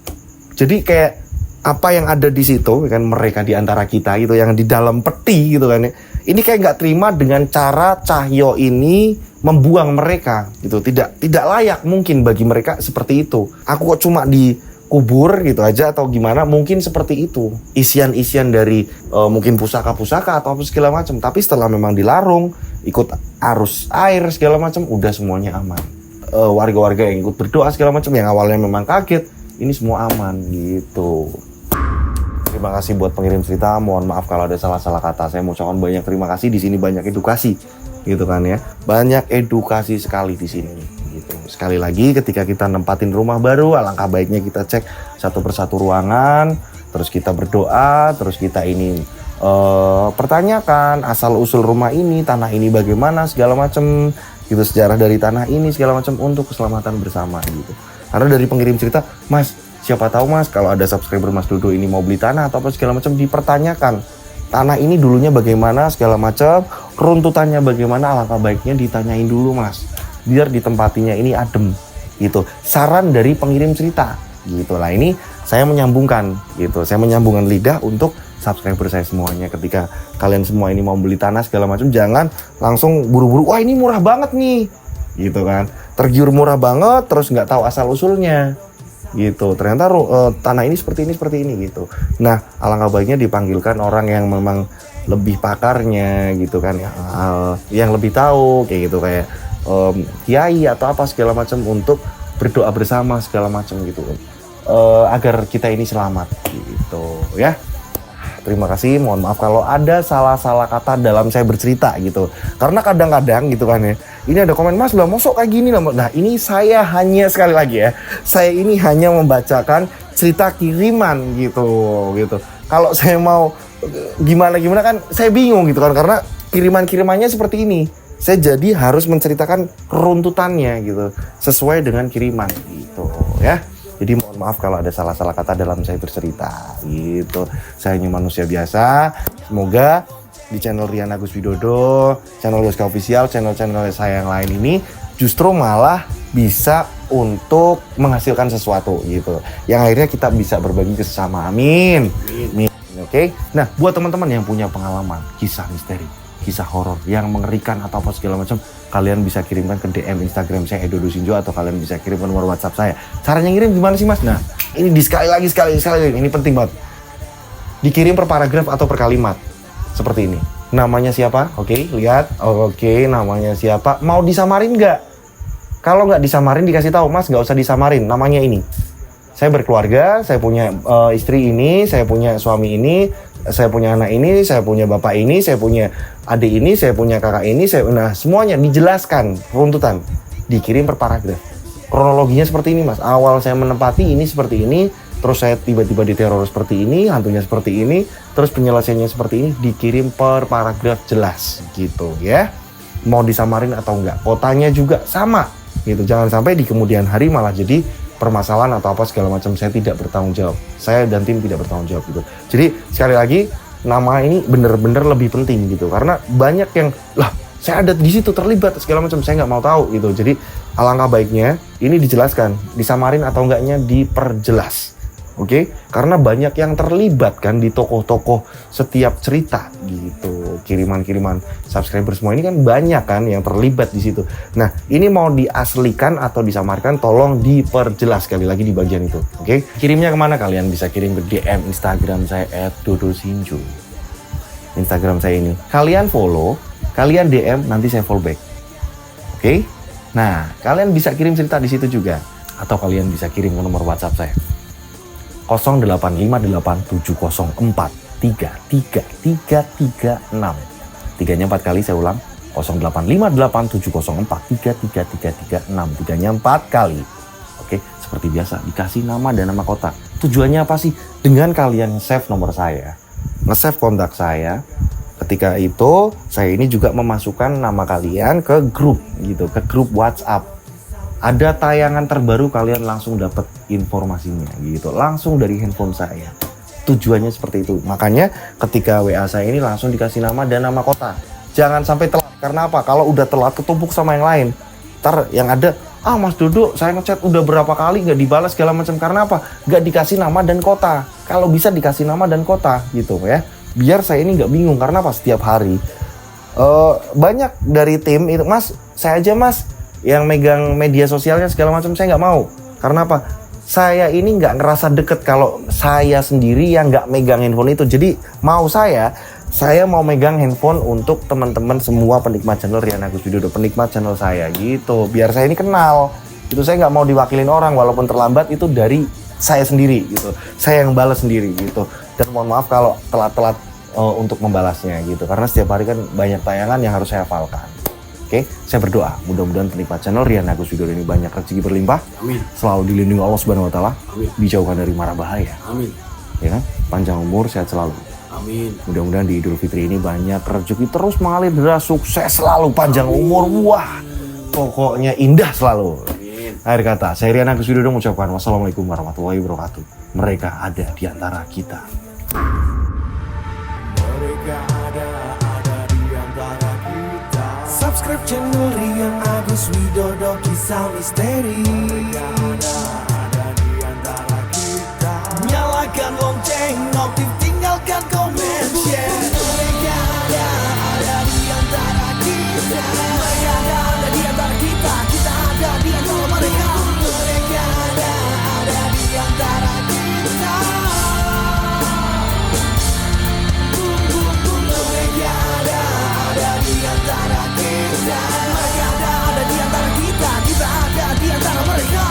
Jadi kayak apa yang ada di situ kan, mereka di antara kita gitu, yang di dalam peti gitu kan ya, ini kayak nggak terima dengan cara Cahyo ini membuang mereka gitu. Tidak layak mungkin bagi mereka seperti itu. Aku kok cuma kubur gitu aja atau gimana, mungkin seperti itu isian dari mungkin pusaka-pusaka atau apa segala macam. Tapi setelah memang dilarung, ikut arus air segala macam, udah semuanya aman. Warga-warga yang ikut berdoa segala macam, yang awalnya memang kaget, ini semua aman gitu. Terima kasih buat pengirim cerita. Mohon maaf kalau ada salah-salah kata. Saya mau ucapkan banyak terima kasih. Di sini banyak edukasi gitu kan ya, banyak edukasi sekali di sini. Gitu. Sekali lagi, ketika kita nempatin rumah baru, alangkah baiknya kita cek satu persatu ruangan, terus kita berdoa, terus kita ini pertanyakan asal usul rumah ini, tanah ini bagaimana segala macam gitu, sejarah dari tanah ini segala macam untuk keselamatan bersama gitu. Karena dari pengirim cerita, "Mas, siapa tahu Mas kalau ada subscriber Mas Dodo ini mau beli tanah atau apa segala macam, dipertanyakan tanah ini dulunya bagaimana segala macam, runtutannya bagaimana, alangkah baiknya ditanyain dulu Mas, biar ditempatinya ini adem gitu." Saran dari pengirim cerita gitu lah. Ini saya menyambungkan gitu, saya menyambungkan lidah untuk subscriber saya semuanya. Ketika kalian semua ini mau beli tanah segala macam, jangan langsung buru-buru, "Wah ini murah banget nih," gitu kan, tergiur murah banget terus nggak tahu asal usulnya gitu. Ternyata tanah ini seperti ini gitu. Nah, alangkah baiknya dipanggilkan orang yang memang lebih pakarnya gitu kan, yang lebih tahu kayak gitu, kayak kiai atau apa segala macam, untuk berdoa bersama segala macam gitu, agar kita ini selamat gitu ya. Terima kasih, mohon maaf kalau ada salah-salah kata dalam saya bercerita gitu. Karena kadang-kadang gitu kan ya, ini ada komen, Mas lah mosok kayak gini lah. Nah ini saya hanya, sekali lagi ya, saya ini hanya membacakan cerita kiriman gitu. Kalau saya mau gimana kan saya bingung gitu kan, karena kiriman-kirimannya seperti ini. Saya jadi harus menceritakan runtutannya gitu, sesuai dengan kiriman gitu ya. Jadi mohon maaf kalau ada salah-salah kata dalam saya bercerita gitu. Saya hanya manusia biasa. Semoga di channel Rian Agus Widodo, channel Yoska Official, channel-channel saya yang lain ini justru malah bisa untuk menghasilkan sesuatu gitu. Yang akhirnya kita bisa berbagi ke sesama. Amin. Oke. Nah, buat teman-teman yang punya pengalaman kisah misteri, kisah horor yang mengerikan atau apa segala macam, kalian bisa kirimkan ke DM Instagram saya @dodosinjo, atau kalian bisa kirim ke nomor WhatsApp saya. Caranya ngirim gimana sih Mas? Nah, ini sekali lagi ini penting banget. Dikirim per paragraf atau per kalimat. Seperti ini. Namanya siapa? Oke, lihat. Oke, namanya siapa? Mau disamarin nggak? Kalau nggak disamarin dikasih tahu, Mas nggak usah disamarin. Namanya ini. Saya berkeluarga, saya punya istri ini, saya punya suami ini, saya punya anak ini, saya punya bapak ini, saya punya adik ini, saya punya kakak ini, nah semuanya dijelaskan runtutan, dikirim per paragraf. Kronologinya seperti ini Mas, awal saya menempati ini seperti ini, terus saya tiba-tiba diteror seperti ini, hantunya seperti ini, terus penyelesaiannya seperti ini, dikirim per paragraf jelas gitu ya. Mau disamarin atau enggak, kotanya juga sama gitu, jangan sampai di kemudian hari malah jadi permasalahan atau apa segala macam. Saya tidak bertanggung jawab, saya dan tim tidak bertanggung jawab gitu. Jadi sekali lagi, nama ini bener-bener lebih penting gitu, karena banyak yang lah saya ada di situ terlibat segala macam, saya nggak mau tahu gitu. Jadi alangkah baiknya ini dijelaskan, disamarin atau enggaknya diperjelas. Oke, karena banyak yang terlibat kan di tokoh-tokoh setiap cerita gitu. Kiriman-kiriman subscriber semua ini kan banyak kan yang terlibat di situ. Nah, ini mau diaslikan atau disamarkan, tolong diperjelas sekali lagi di bagian itu. Oke, kirimnya kemana? Kalian bisa kirim ke DM Instagram saya @dodosinjo. Instagram saya ini. Kalian follow, kalian DM, nanti saya follow back. Oke? Nah, kalian bisa kirim cerita di situ juga, atau kalian bisa kirim ke nomor WhatsApp saya. 085804333336. Tiganya 4 kali, saya ulang. 08580704333336. Tiganya 4 kali. Oke, seperti biasa dikasih nama dan nama kota. Tujuannya apa sih? Dengan kalian save nomor saya, nge-save kontak saya, ketika itu saya ini juga memasukkan nama kalian ke grup gitu, ke grup WhatsApp. Ada tayangan terbaru, kalian langsung dapat informasinya gitu, langsung dari handphone saya. Tujuannya seperti itu. Makanya ketika WA saya ini langsung dikasih nama dan nama kota. Jangan sampai telat. Karena apa? Kalau udah telat ketumpuk sama yang lain, ntar yang ada, Mas Dodo saya ngechat udah berapa kali nggak dibalas segala macam. Karena apa? Nggak dikasih nama dan kota. Kalau bisa dikasih nama dan kota gitu ya, biar saya ini nggak bingung. Karena apa? Setiap hari banyak dari tim itu, Mas saya aja Mas yang megang media sosialnya segala macam, saya nggak mau. Karena apa? Saya ini nggak ngerasa deket kalau saya sendiri yang nggak megang handphone itu. Jadi mau saya mau megang handphone untuk teman-teman semua penikmat channel Rian Agus Widodo, penikmat channel saya gitu. Biar saya ini kenal. Itu saya nggak mau diwakilin orang, walaupun terlambat itu dari saya sendiri gitu. Saya yang balas sendiri gitu. Dan mohon maaf kalau telat-telat untuk membalasnya gitu. Karena setiap hari kan banyak tayangan yang harus saya hafalkan. Oke, saya berdoa mudah-mudahan penikmat channel Rian Agus Widodo ini banyak rezeki berlimpah. Amin. Selalu dilindungi Allah Subhanahu wa taala. Amin. Dijauhkan dari mara bahaya. Amin. Ya kan? Panjang umur, sehat selalu. Amin. Mudah-mudahan di Idul Fitri ini banyak rezeki terus mengalir deras, sukses selalu, panjang umur. Wah, pokoknya indah selalu. Amin. Akhir kata, saya Rian Agus Widodo mengucapkan wassalamualaikum warahmatullahi wabarakatuh. Mereka ada di antara kita. Mereka ada di antara kita. Subscribe channel Rian Agus Widodo, kisah misteri. Mereka ada di antara kita. Nyalakan lonceng, notif, tinggalkan komen, share. Mereka ada di antara kita. Mereka ada di antara kita. Kita ada di antara mereka. Mereka ada di antara kita. Mereka ada di antara kita. Mereka ada di antara kita. Kita ada di antara mereka.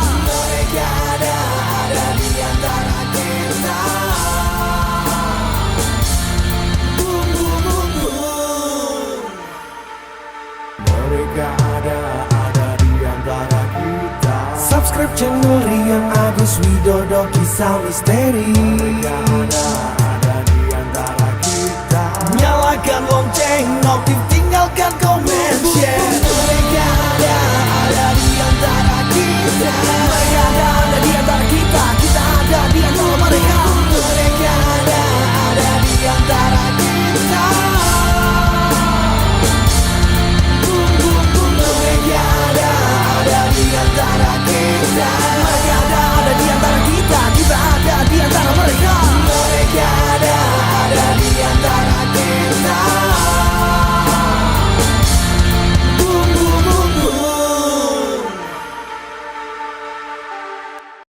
Subscribe channel Rian Agus Widodo, kisah misteri ada di antara kita. Nyalakan lonceng, notif, tinggalkan komen, share.